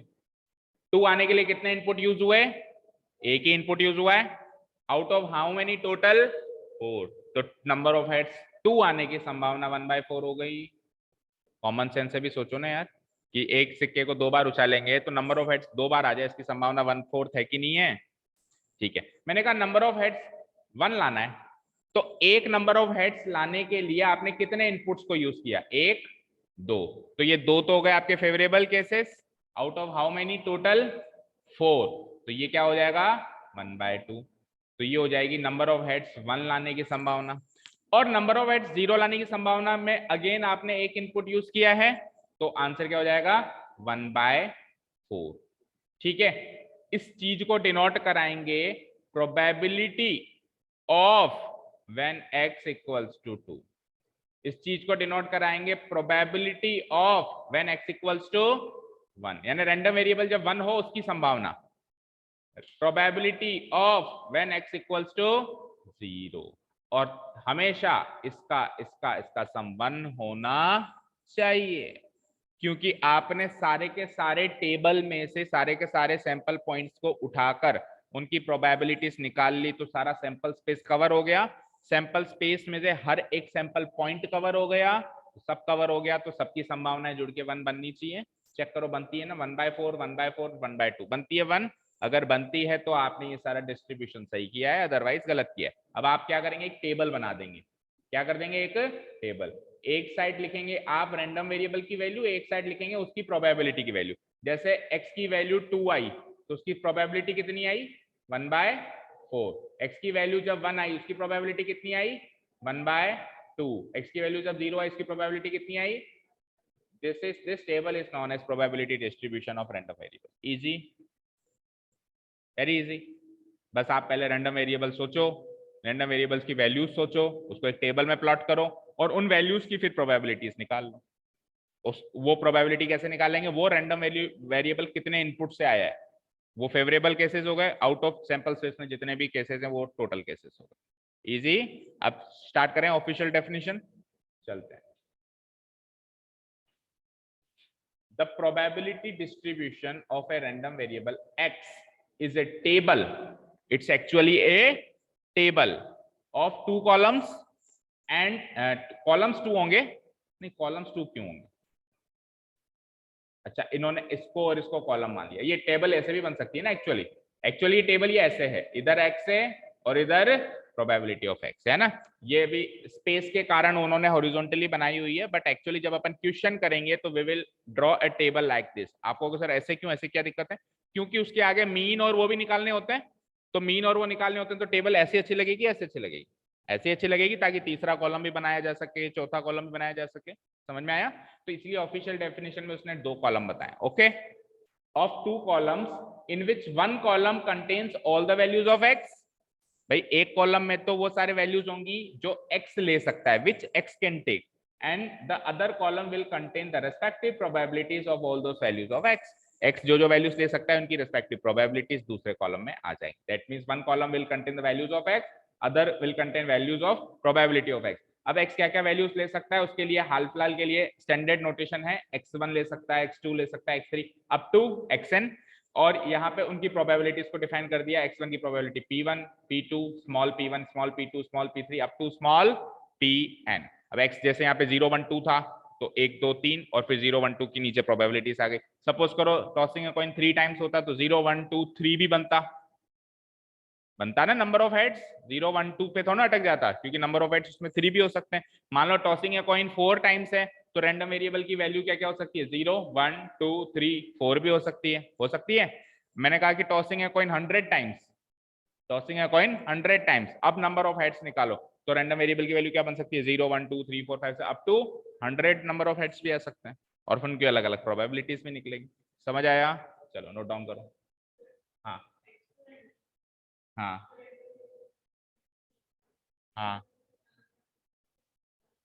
2 आने के लिए कितने इनपुट यूज हुए, एक ही इनपुट यूज हुआ है, out of how many total, 4। तो नंबर ऑफ हेड्स 2 आने की संभावना 1/4 हो गई। कॉमन सेंस से भी सोचो ना यार, कि एक सिक्के को 2 बार उछालेंगे तो नंबर ऑफ हेड्स 2 बार आ जाए, इसकी संभावना 1/4 है कि नहीं है। ठीक है, मैंने कहा नंबर ऑफ हेड्स 1 लाना है, तो एक नंबर ऑफ हेड्स लाने के लिए आपने कितने इनपुट्स को यूज किया, 1 2। तो ये 2 तो हो गए आपके favourable cases, out of how many total, 4। तो ये क्या हो जाएगा, 1/2। तो ये हो जाएगी नंबर ऑफ हेड्स 1 लाने की संभावना। और नंबर ऑफ हेड्स 0 लाने की संभावना में अगेन आपने एक इनपुट यूज किया है, तो आंसर क्या हो जाएगा, 1/4। ठीक है, इस चीज को डिनोट कराएंगे probability of when x equals to 2। इस चीज को डिनोट कराएंगे probability of when x equals to 1, यानी रैंडम वेरिएबल जब 1 हो उसकी संभावना, probability of when x equals to 0। और हमेशा इसका इसका इसका सम 1 होना चाहिए, क्योंकि आपने सारे के सारे टेबल में से सारे के सारे सैंपल पॉइंट्स को उठाकर उनकी प्रोबेबिलिटीज निकाल ली, तो सारा सैंपल स्पेस कवर हो गया। सैंपल स्पेस में से हर एक सैंपल पॉइंट कवर हो गया, तो सब कवर हो गया, तो सबकी संभावनाएं जुड़ के 1 बननी चाहिए। चेक करो बनती है ना, 1/4 1/4 1/2 बनती है 1। अगर बनती है तो आपने ये सारा डिस्ट्रीब्यूशन सही किया है, अदरवाइज गलत किया है। अब आप क्या करेंगे, एक टेबल बना देंगे। क्या कर देंगे, एक टेबल। एक साइड लिखेंगे आप रैंडम वेरिएबल की वैल्यू, एक साइड लिखेंगे उसकी प्रोबेबिलिटी की वैल्यू। जैसे x की वैल्यू 2 आई तो उसकी प्रोबेबिलिटी कितनी आई, 1/4। x की वैल्यू जब 1 आई उसकी प्रोबेबिलिटी कितनी आई, 1/2। x की वैल्यू जब 0 आई उसकी प्रोबेबिलिटी कितनी आई। This table is known as probability distribution of random variable. Easy, very easy. बस आप पहले रैंडम वेरिएबल सोचो, रैंडम वेरिएबल्स की वैल्यूज सोचो, उसको एक टेबल में प्लॉट करो और उन वैल्यूज की फिर प्रोबेबिलिटीज निकाल लो। वो प्रोबेबिलिटी कैसे निकालेंगे, वो रैंडम वेरिएबल कितने इनपुट से आया है, वो फेवरेबल केसेस हो गए, आउट ऑफ सैंपल स्पेस में जितने भी केसेस हैं वो टोटल केसेस हो गए। इजी। अब स्टार्ट करें ऑफिशियल डेफिनेशन, चलते हैं। The probability distribution of a random variable x is a table. It's actually a table of two columns and columns two होंगे, नहीं columns two क्यों होंगे? अच्छा, इन्होंने इसको और इसको कॉलम मान लिया। ये टेबल ऐसे भी बन सकती है ना एक्चुअली ये टेबल ये ऐसे है, इधर x है और इधर प्रोबेबिलिटी ऑफ x है ना। ये भी स्पेस के कारण उन्होंने हॉरिजॉन्टली बनाई हुई है, बट एक्चुअली जब अपन क्वेश्चन करेंगे तो we will draw a table like this. आपको सर ऐसे क्यों, ऐसे क्या दिक्कत है? क्योंकि उसके आगे मीन और वो भी निकालने होते हैं, तो मीन और वो निकालने होते हैं तो टेबल ऐसी अच्छी लगेगी, ऐसी अच्छी लगेगी, ऐसी अच्छी लगेगी, ताकि तीसरा कॉलम भी बनाया जा सके, चौथा कॉलम भी बनाया जा सके। समझ में आया? तो इसलिए ऑफिशियल डेफिनेशन में उसने दो कॉलम बताया। Okay, of two columns in which one column contains all the values of X. भाई एक कॉलम में तो वो सारे वैल्यूज होंगी जो x ले सकता है, which x can take, and the other column will contain the respective probabilities of all those values of x जो जो वैल्यूज ले सकता है उनकी रेस्पेक्टिव प्रोबेबिलिटीज दूसरे कॉलम में आ जाएंगी। That means one column will contain the values of x, other will contain values of probability of x। अब x क्या क्या वैल्यूज ले सकता है, उसके लिए हाल फिलहाल के लिए स्टैंडर्ड नोटेशन है, x1 ले सकता है, x2 ले सकता है, x3 अप टू xn, और यहाँ पे उनकी प्रोबेबिलिटीज को डिफाइन कर दिया। x1 की probability p1, p2, small p1, small p2, small p3 up to small pn। अब x जैसे यहाँ पे 0 1 2 था तो 1 2 3 और फिर 0 1 2 की नीचे प्रोबेबिलिटीज आ गई। सपोज करो टॉसिंग कॉइन 3 टाइम्स होता तो 0 1 2 3 भी बनता ना नंबर ऑफ हेड्स। 0 1 2 पे थोड़ा अटक जाता, क्योंकि नंबर ऑफ हेड्स उसमें 3 भी हो सकते हैं। मान लो टॉसिंग कॉइन 4 टाइम्स है तो रैंडम वेरिएबल की वैल्यू क्या क्या हो सकती है? 0 1 2 3 4 भी हो सकती है, मैंने कहा कि टॉसिंग है कॉइन 100 टाइम्स, टॉसिंग है कॉइन 100 टाइम्स, अब नंबर ऑफ हेड्स निकालो तो रैंडम वेरिएबल की वैल्यू क्या बन सकती है? 0 1 2 3 4 5 से up to 100 number of heads भी आ सकते हैं, और फिर उनकी अलग अलग प्रोबेबिलिटीज भी निकलेगी। समझ आया? चलो नोट डाउन करो। हाँ हाँ हाँ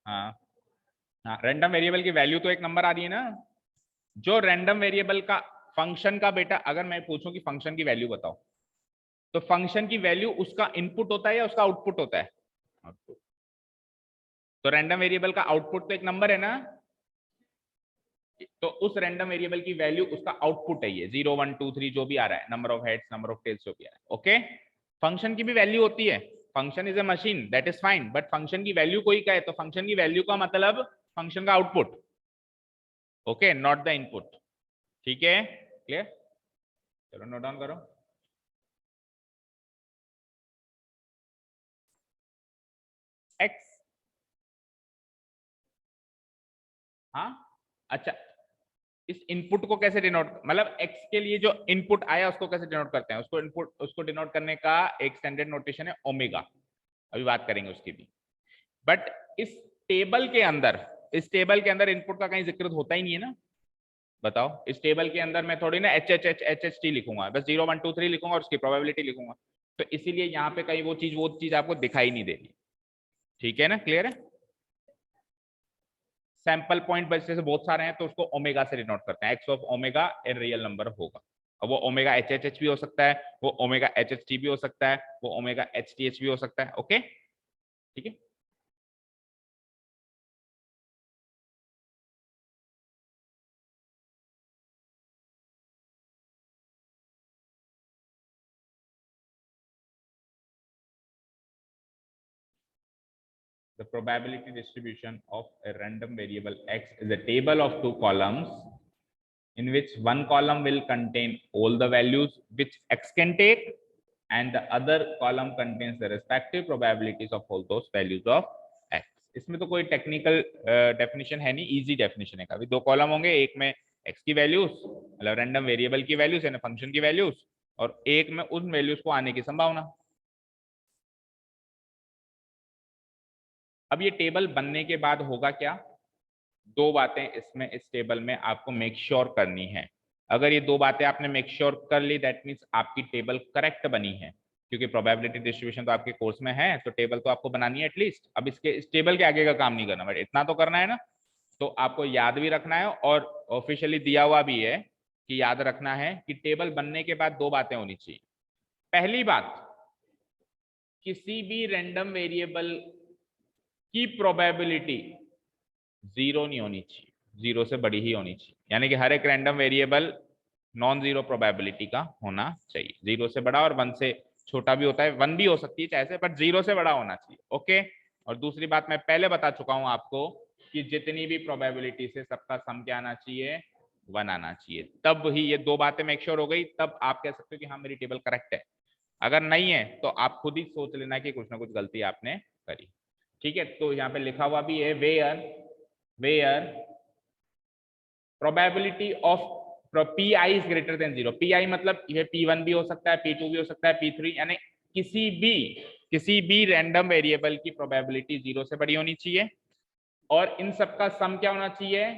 हाँ हाँ, रैंडम वेरिएबल की वैल्यू तो एक नंबर आ रही है ना। जो रैंडम वेरिएबल का फंक्शन का बेटा, अगर मैं पूछूं कि फंक्शन की वैल्यू बताओ, तो फंक्शन की वैल्यू उसका इनपुट होता है या उसका आउटपुट होता है? आउटपुट। तो रैंडम वेरिएबल का आउटपुट तो एक नंबर है ना, तो उस रैंडम वेरिएबल की वैल्यू उसका आउटपुट है, ये 0 1 2 3 जो भी आ रहा है, number of heads number of tails जो भी आ रहा है। ओके, फंक्शन की भी वैल्यू होती है, function is a machine, that is fine, but function की वैल्यू कोई का है तो फंक्शन की वैल्यू का मतलब फंक्शन का output. Okay, not the input. ठीक है, क्लियर? चलो नोट डाउन करो। एक्स, हाँ अच्छा, इस इनपुट को कैसे डिनोट, मतलब एक्स के लिए जो इनपुट आया उसको कैसे डिनोट करते हैं? उसको इनपुट, उसको डिनोट करने का एक स्टैंडर्ड नोटेशन है ओमेगा, अभी बात करेंगे उसकी भी। बट इस टेबल के अंदर, इस टेबल के अंदर इनपुट का कहीं जिक्र होता ही नहीं है ना। बताओ, इस टेबल के अंदर मैं थोड़ी ना H H H H H T लिखूंगा, बस 0 1 2 3 लिखूंगा और उसकी प्रोबेबिलिटी लिखूंगा, तो इसीलिए यहाँ पे कहीं वो चीज आपको दिखाई नहीं दे रही। ठीक है ना, क्लियर है? सैंपल पॉइंट बचे से बहुत सारे हैं तो उसको ओमेगा से डिनोट करते हैं, x of omega a real number होगा। अब वो ओमेगा एच एच एच भी हो सकता है, वो ओमेगा एच एच टी भी हो सकता है, वो ओमेगा एच टी एच भी हो सकता है। ओके, ठीक है। The probability distribution of a random variable x is a table of two columns in which one column will contain all the values which x can take, and the other column contains the respective probabilities of all those values of x। इसमें तो कोई technical definition है नहीं, easy definition है। कभी दो column होंगे, एक में x की वैल्यूज, मतलब रैंडम वेरिएबल की वैल्यूज है ना, फंक्शन की वैल्यूज, और एक में उन वैल्यूज को आने की संभावना। अब ये टेबल बनने के बाद होगा क्या? दो बातें इसमें, इस टेबल में आपको मेक श्योर करनी है। अगर ये दो बातें आपने मेक श्योर कर ली, दैट मीन्स आपकी टेबल करेक्ट बनी है, क्योंकि प्रोबेबिलिटी डिस्ट्रीब्यूशन तो आपके कोर्स में है, तो टेबल तो आपको बनानी है एटलीस्ट। अब इसके, इस टेबल के आगे का काम नहीं करना, बट इतना तो करना है ना, तो आपको याद भी रखना है, और ऑफिशियली दिया हुआ भी है कि याद रखना है कि टेबल बनने के बाद दो बातें होनी चाहिए। पहली बात, किसी भी रैंडम वेरिएबल की प्रोबेबिलिटी जीरो नहीं होनी चाहिए, जीरो से बड़ी ही होनी चाहिए। यानी कि हर एक random variable non zero probability का होना चाहिए। जीरो से बड़ा और वन से छोटा भी होता है, वन भी हो सकती है चाहे से, पर जीरो से बड़ा होना चाहिए। ओके। और दूसरी बात मैं पहले बता चुका हूं आपको कि जितनी भी प्रोबेबिलिटी से सबका सम क्या आना चाहिए, वन आना चाहिए। तब ही ये दो बातें मेक श्योर हो गई, तब आप कह सकते हो कि हाँ मेरी टेबल करेक्ट है। अगर नहीं है तो आप खुद ही सोच लेना कि कुछ ना कुछ गलती आपने करी। ठीक है, तो यहाँ पे लिखा हुआ भी है where probability of P I is greater than zero. P I मतलब ये P1 भी हो सकता है, P2 भी हो सकता है, P3, यानी किसी भी रैंडम वेरिएबल की प्रोबेबिलिटी जीरो से बड़ी होनी चाहिए। और इन सबका सम क्या होना चाहिए,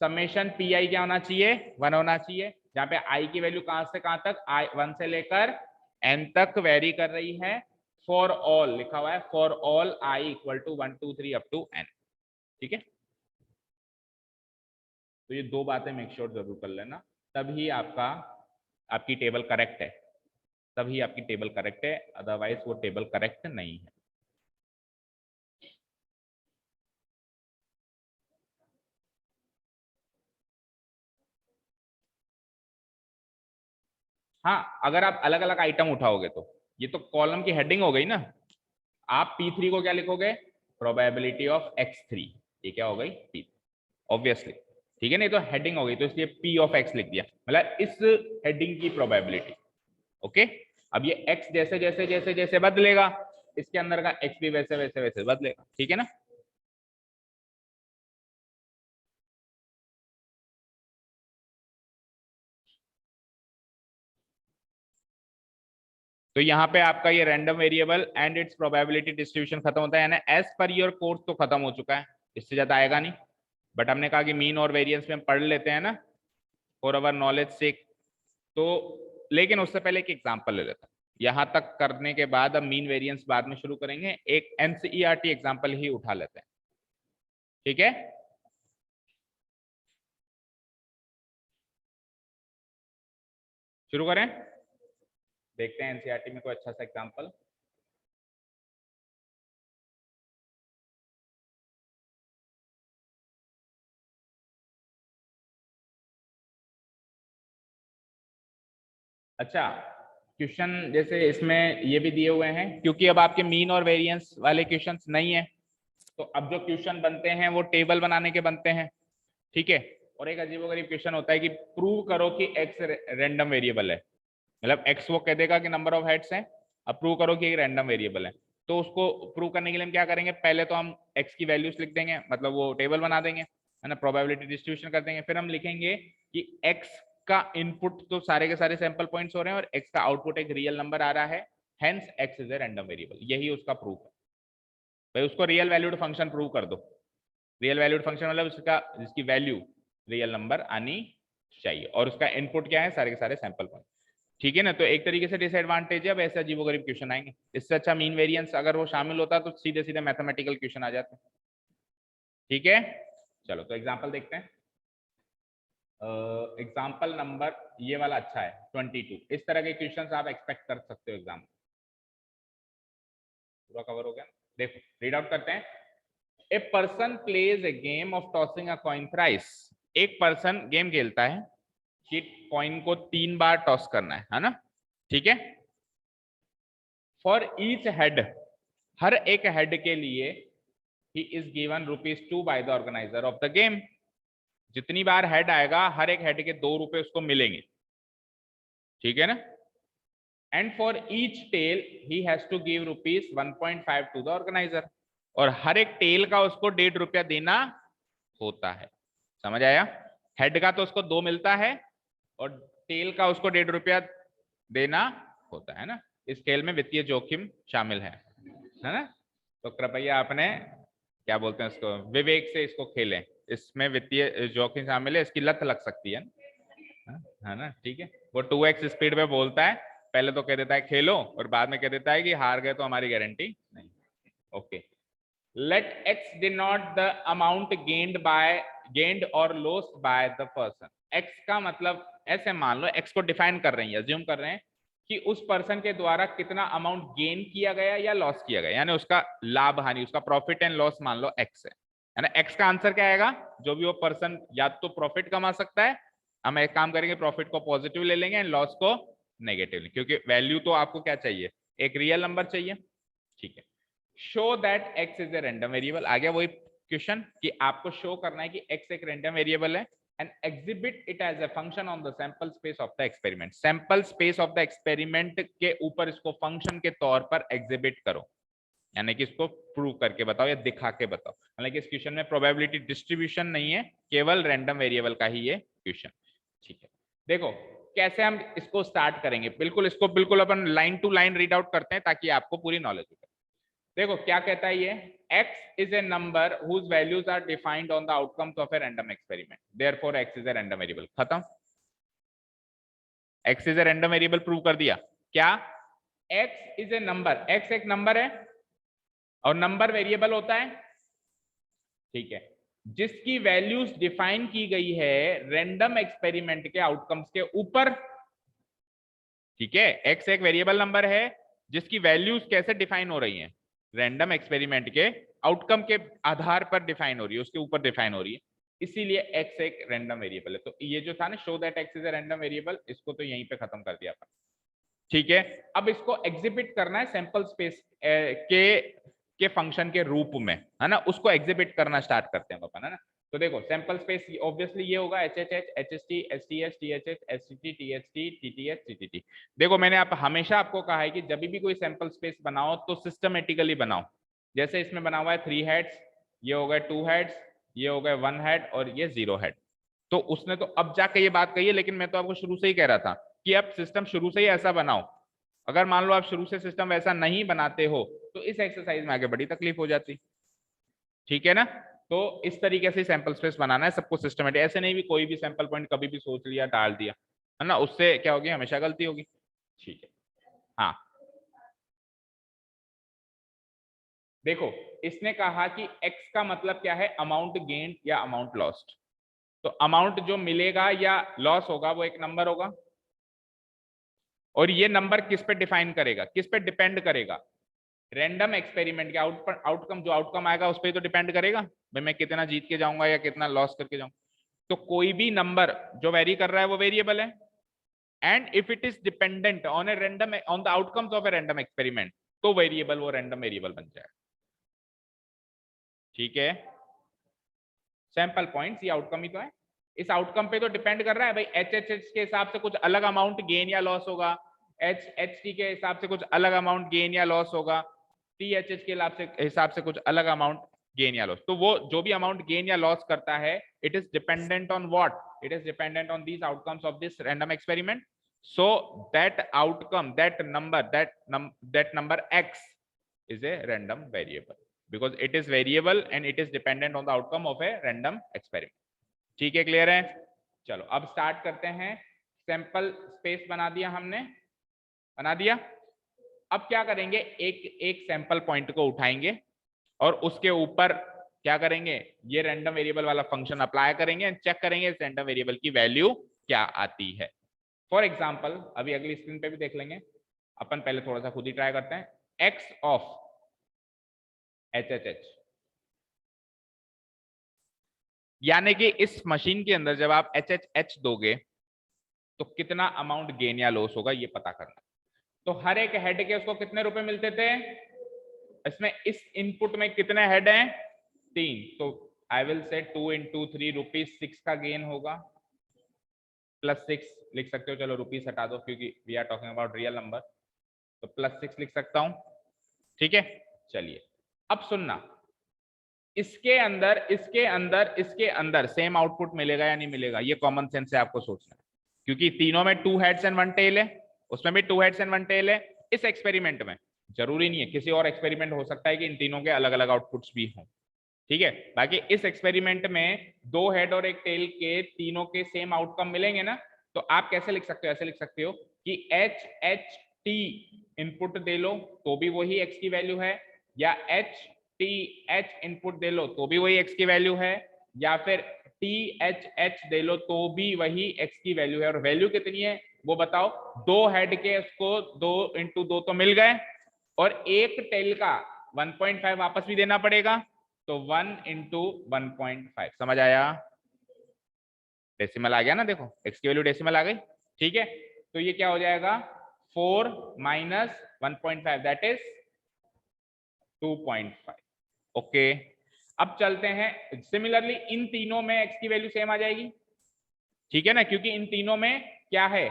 समेशन पी आई क्या होना चाहिए, वन होना चाहिए। जहां पे आई की वैल्यू कहां से कहां तक, आई वन से लेकर एन तक वेरी कर रही है। फॉर ऑल लिखा हुआ है, for all I equal to 1 2 3 up to N. ठीक है, तो ये दो बातें मेक श्योर जरूर कर लेना, तभी आपकी टेबल करेक्ट है, तभी आपकी टेबल करेक्ट है, अदरवाइज वो टेबल करेक्ट नहीं है। हाँ, अगर आप अलग अलग आइटम उठाओगे तो ये तो कॉलम की हेडिंग हो गई ना। आप P3 को क्या लिखोगे, प्रोबेबिलिटी ऑफ X3, ये क्या हो गई P, ऑब्वियसली। ठीक है, नहीं तो हेडिंग हो गई, तो इसलिए P ऑफ X लिख दिया, मतलब इस हेडिंग की प्रोबेबिलिटी। ओके, अब ये X जैसे जैसे जैसे जैसे बदलेगा, इसके अंदर का X भी वैसे वैसे वैसे बदलेगा। ठीक है ना। तो यहाँ पे आपका ये random variable and its probability distribution खत्म होता है, यानी एज पर योर कोर्स तो खत्म हो चुका है, इससे ज्यादा आएगा नहीं। बट हमने कहा कि मीन और वेरिएंस में हम पढ़ लेते हैं ना, फॉर अवर नॉलेज से। तो लेकिन उससे पहले एक एग्जांपल ले लेते हैं, यहां तक करने के बाद अब मीन वेरिएंस बाद में शुरू करेंगे, एक एनसीईआरटी एग्जांपल ही उठा लेते हैं। ठीक है, शुरू करें, देखते हैं एनसीईआरटी में कोई अच्छा सा एग्जांपल। अच्छा, क्वेश्चन जैसे इसमें ये भी दिए हुए हैं, क्योंकि अब आपके मीन और वेरिएंस वाले क्वेश्चंस नहीं है, तो अब जो क्वेश्चन बनते हैं वो टेबल बनाने के बनते हैं। ठीक है, और एक अजीबोगरीब क्वेश्चन होता है कि प्रूव करो कि एक्स रैंडम वेरिएबल है, मतलब एक्स वो कह देगा कि नंबर ऑफ हेड्स हैं, अब प्रूव करो कि एक रैंडम वेरिएबल है। तो उसको प्रूव करने के लिए हम क्या करेंगे, पहले तो हम एक्स की वैल्यूज लिख देंगे, मतलब वो टेबल बना देंगे, है ना, प्रोबेबिलिटी डिस्ट्रीब्यूशन कर देंगे। फिर हम लिखेंगे कि एक्स का इनपुट तो सारे के सारे सैंपल पॉइंट्स हो रहे हैं और एक्स का आउटपुट एक रियल नंबर आ रहा है, hence x is a random variable. यही उसका प्रूफ है। भाई उसको रियल वैल्यूड फंक्शन प्रूव कर दो। रियल वैल्यूड फंक्शन मतलब उसका जिसकी वैल्यू रियल नंबर आनी चाहिए, और उसका इनपुट क्या है, सारे के सारे सैंपल पॉइंट। ठीक है ना, तो एक तरीके से डिसएडवांटेज है। अब ऐसे अजीबोगरीब क्वेश्चन आएंगे, इससे अच्छा मीन वेरिएंस अगर वो शामिल होता तो सीधे सीधे मैथमेटिकल क्वेश्चन आ जाते। ठीक है, चलो तो एग्जांपल देखते हैं। एग्जांपल नंबर ये वाला अच्छा है 22। इस तरह के क्वेश्चंस आप एक्सपेक्ट कर सकते हो एग्जाम में। पूरा कवर हो गया, देखो रीड आउट करते हैं। A person plays a game of tossing a coin thrice. एक पर्सन गेम खेलता है कि कॉइन को 3 बार टॉस करना है ना। ठीक है, फॉर ईच हेड, हर एक हेड के लिए he is given ₹2 by the organiser of the game. जितनी बार हेड आएगा हर एक हेड के 2 रुपए उसको मिलेंगे। ठीक है ना, and for each tail he has to give ₹1.5 to the organiser, और हर एक टेल का उसको ₹1.5 देना होता है। समझ आया, हेड का तो उसको 2 मिलता है और टेल का उसको ₹1.5 देना होता है ना। इस खेल में वित्तीय जोखिम शामिल है ना, तो कृपया आपने क्या बोलते हैं इसको, विवेक से इसको खेलें, इसमें वित्तीय जोखिम शामिल है, इसकी लत लग सकती है ना। ठीक है, वो 2x स्पीड में बोलता है, पहले तो कह देता है खेलो और बाद में कह देता है कि हार गए तो हमारी गारंटी नहीं। Okay, let x denote the amount gained or lost by the person। x का मतलब ऐसे मान लो, x को डिफाइन कर रहे हैं, अज्यूम कर रहे हैं कि उस पर्सन के द्वारा कितना अमाउंट गेन किया गया या लॉस किया गया, यानी उसका लाभ हानि, उसका प्रॉफिट एंड लॉस मान लो एक्स है, यानी एक्स का आंसर क्या आएगा, जो भी वो पर्सन या तो प्रॉफिट कमा सकता है, हम एक काम करेंगे प्रॉफिट को पॉजिटिव ले लेंगे एंड लॉस को नेगेटिव, क्योंकि वैल्यू तो आपको क्या चाहिए, एक रियल नंबर चाहिए। ठीक है, show that X is a random variable, आ गया वही क्वेश्चन कि आपको शो करना है कि एक्स एक रैंडम वेरिएबल है and exhibit it as a function on the sample space of the experiment, sample space of the experiment के ऊपर इसको फंक्शन के तौर पर एग्जिबिट करो, यानी कि इसको प्रूव करके बताओ या दिखा के बताओ। हालांकि इस क्वेश्चन में प्रोबेबिलिटी डिस्ट्रीब्यूशन नहीं है, केवल रैंडम वेरिएबल का ही ये क्वेश्चन। ठीक है, देखो कैसे हम इसको स्टार्ट करेंगे, इसको बिल्कुल अपन line to line read out करते हैं ताकि आपको पूरी नॉलेज हो। देखो क्या कहता है ये, x is a number whose values are defined on the outcomes of a random experiment, therefore x is a random variable, खत्म। x is a random variable prove कर दिया। क्या, x is a number, x एक number है और number variable होता है, ठीक है, जिसकी वैल्यूज डिफाइन की गई है रैंडम एक्सपेरिमेंट के आउटकम्स के ऊपर। ठीक है, x एक वेरिएबल नंबर है जिसकी वैल्यूज कैसे डिफाइन हो रही हैं, रैंडम एक्सपेरिमेंट के आउटकम के आधार पर डिफाइन हो रही है, उसके ऊपर डिफाइन हो रही है, इसीलिए x एक रैंडम वेरिएबल है। तो ये जो था ना, show that x is a random variable, इसको तो यहीं पे खत्म कर दिया अपन। ठीक है, अब इसको एग्जिबिट करना है सैंपल स्पेस के फंक्शन के रूप में, है ना, उसको एग्जिबिट करना स्टार्ट करते हैं अपन, है ना। तो देखो सैंपल स्पेस ऑब्वियसली ये होगा HHH, HST, STS, THH, STT, THT, TTH, TTT। देखो मैंने हमेशा आपको कहा है कि जब भी कोई सैंपल स्पेस बनाओ तो सिस्टमेटिकली बनाओ। जैसे इसमें बना हुआ है 3 हेड्स, ये हो गए 2 हेड्स, ये हो गए 1 हेड और ये 0 हेड। तो उसने तो अब जाके ये बात कही है, लेकिन मैं तो आपको शुरू से ही कह रहा था कि अब सिस्टम शुरू से ही ऐसा बनाओ। अगर मान लो आप शुरू से सिस्टम वैसा नहीं बनाते हो तो इस एक्सरसाइज में आगे बड़ी तकलीफ हो जाती। ठीक है ना, तो इस तरीके से सैंपल स्पेस बनाना है सबको सिस्टमेटिक, ऐसे नहीं भी कोई भी सैंपल पॉइंट कभी भी सोच लिया डाल दिया, है ना, उससे क्या होगी, हमेशा गलती होगी। ठीक है, हाँ देखो इसने कहा कि x का मतलब क्या है, अमाउंट गेन्ड या अमाउंट लॉस्ट। तो अमाउंट जो मिलेगा या लॉस होगा वो एक नंबर होगा, और ये नंबर किस पे डिफाइन करेगा, किस पे डिपेंड करेगा, रैंडम एक्सपेरिमेंट के आउटकम, जो आउटकम आएगा उस पर तो डिपेंड करेगा भाई मैं कितना जीत के जाऊंगा या कितना लॉस करके जाऊंगा। तो कोई भी नंबर जो वेरी कर रहा है वो वेरिएबल है, and if it is dependent on a random on the outcomes of a random experiment, तो वेरिएबल वो रैंडम वेरिएबल बन जाएगा। ठीक है, सैंपल पॉइंट्स ये आउटकम ही तो है, इस आउटकम पे तो डिपेंड कर रहा है भाई, HHH के हिसाब से कुछ अलग अमाउंट गेन या लॉस होगा, HHT के हिसाब से कुछ अलग अमाउंट गेन या लॉस होगा, THH के हिसाब से कुछ अलग अमाउंट गेन या लॉस। तो वो जो भी अमाउंट गेन या लॉस करता है, it is dependent on what, it is dependent on these outcomes of this random experiment. So that outcome, that number x is a random variable because it is variable and it is dependent on the outcome of a random experiment। ठीक है, clear है। चलो अब start करते हैं। Sample space बना दिया हमने, बना दिया। अब क्या करेंगे, एक एक सैंपल पॉइंट को उठाएंगे और उसके ऊपर क्या करेंगे, ये रैंडम वेरिएबल वाला फंक्शन अप्लाई करेंगे, चेक करेंगे इस रैंडम वेरिएबल की वैल्यू क्या आती है। फॉर एग्जाम्पल अभी अगली स्क्रीन पे भी देख लेंगे, अपन पहले थोड़ा सा खुद ही ट्राई करते हैं। एक्स ऑफ HHH, यानी कि इस मशीन के अंदर जब आप HHH दोगे तो कितना अमाउंट गेन या लॉस होगा ये पता करना। तो हर एक हेड के उसको कितने रुपए मिलते थे, इसमें इस इनपुट में कितने हेड हैं, 3, तो I will say 2 into 3 rupees 6 का गेन होगा, +6 लिख सकते हो, चलो रुपीज हटा दो क्योंकि we are talking about real number, तो +6 लिख सकता हूं। ठीक है, चलिए अब सुनना, इसके अंदर सेम आउटपुट मिलेगा या नहीं मिलेगा, ये कॉमन सेंस से आपको सोचना है, क्योंकि तीनों में 2 हेड्स एंड 1 टेल है, उसमें भी 2 हेड्स एंड 1 टेल है। इस एक्सपेरिमेंट में जरूरी नहीं है, किसी और एक्सपेरिमेंट हो सकता है कि इन तीनों के अलग अलग आउटपुट्स भी हों। ठीक है, बाकी इस एक्सपेरिमेंट में 2 हेड और 1 टेल के तीनों के सेम आउटकम मिलेंगे ना, तो आप कैसे लिख सकते हो, ऐसे लिख सकते हो कि HHT इनपुट दे लो तो भी वही x की वैल्यू है, या HTH इनपुट दे लो तो भी वही x की वैल्यू है, या फिर THH दे लो तो भी वही x की वैल्यू है। और वैल्यू कितनी है, वो बताओ। दो हेड के उसको 2 इंटू 2 तो मिल गए, और एक टेल का 1.5 वापस भी देना पड़ेगा, तो 1 इंटू 1.5। समझ आया? डेसिमल आ गया ना, देखो x की वैल्यू डेसिमल आ गई। ठीक है, तो ये क्या हो जाएगा, 4 माइनस 1.5 दैट इज 2.5। ओके, अब चलते हैं सिमिलरली इन तीनों में x की वैल्यू सेम आ जाएगी। ठीक है ना, क्योंकि इन तीनों में क्या है,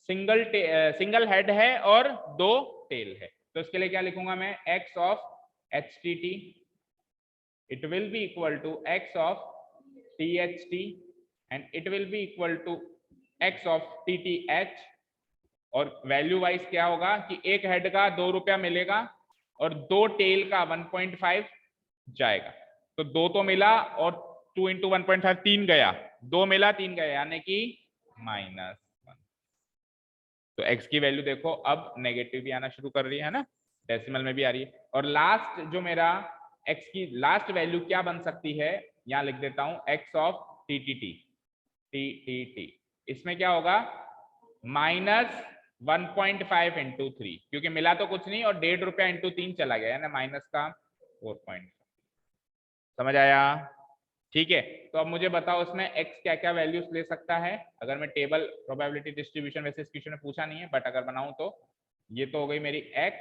सिंगल हेड है और 2 टेल है। तो इसके लिए क्या लिखूंगा मैं, x of HTT it will be equal to x of THT and it will be equal to x of TTH। और वैल्यू वाइज क्या होगा कि एक हेड का 2 रुपया मिलेगा और 2 टेल का 1.5 जाएगा। तो 2 तो मिला और 2 इंटू 1.5 3 गया, 2 मिला 3 गया, यानी कि -1। तो x की वैल्यू देखो अब नेगेटिव भी आना शुरू कर रही है ना, डेसिमल में भी आ रही है। और लास्ट जो मेरा x की लास्ट वैल्यू क्या बन सकती है, यहां लिख देता हूं x ऑफ TTT। इसमें क्या होगा, -1.5 इंटू 3, क्योंकि मिला तो कुछ नहीं और 1.5 रुपया इंटू 3 चला गया है ना, माइनस का 4.5। समझ आया? ठीक है, तो अब मुझे बताओ उसमें x क्या क्या वैल्यूज ले सकता है। अगर मैं टेबल प्रोबेबिलिटी डिस्ट्रीब्यूशन, वैसे इस क्वेश्चन में पूछा नहीं है बट अगर बनाऊं तो ये तो हो गई मेरी x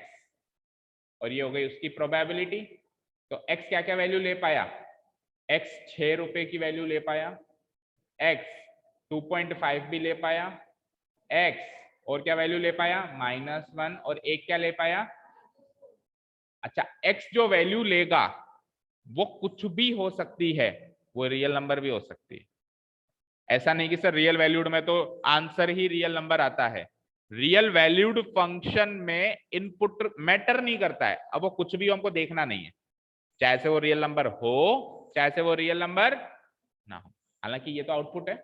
और ये हो गई उसकी प्रोबेबिलिटी। तो x क्या क्या वैल्यू ले पाया, x 6 रुपए की वैल्यू ले पाया, x 2.5 भी ले पाया, x और क्या वैल्यू ले पाया, -1, और एक क्या ले पाया। अच्छा, x जो वैल्यू लेगा वो कुछ भी हो सकती है, वो रियल नंबर भी हो सकती है। ऐसा नहीं कि सर रियल वैल्यूड में तो आंसर ही रियल नंबर आता है। रियल वैल्यूड फंक्शन में इनपुट मैटर नहीं करता है, अब वो कुछ भी हमको देखना नहीं है, चाहे से वो रियल नंबर हो चाहे से वो रियल नंबर ना हो। हालांकि ये तो आउटपुट है,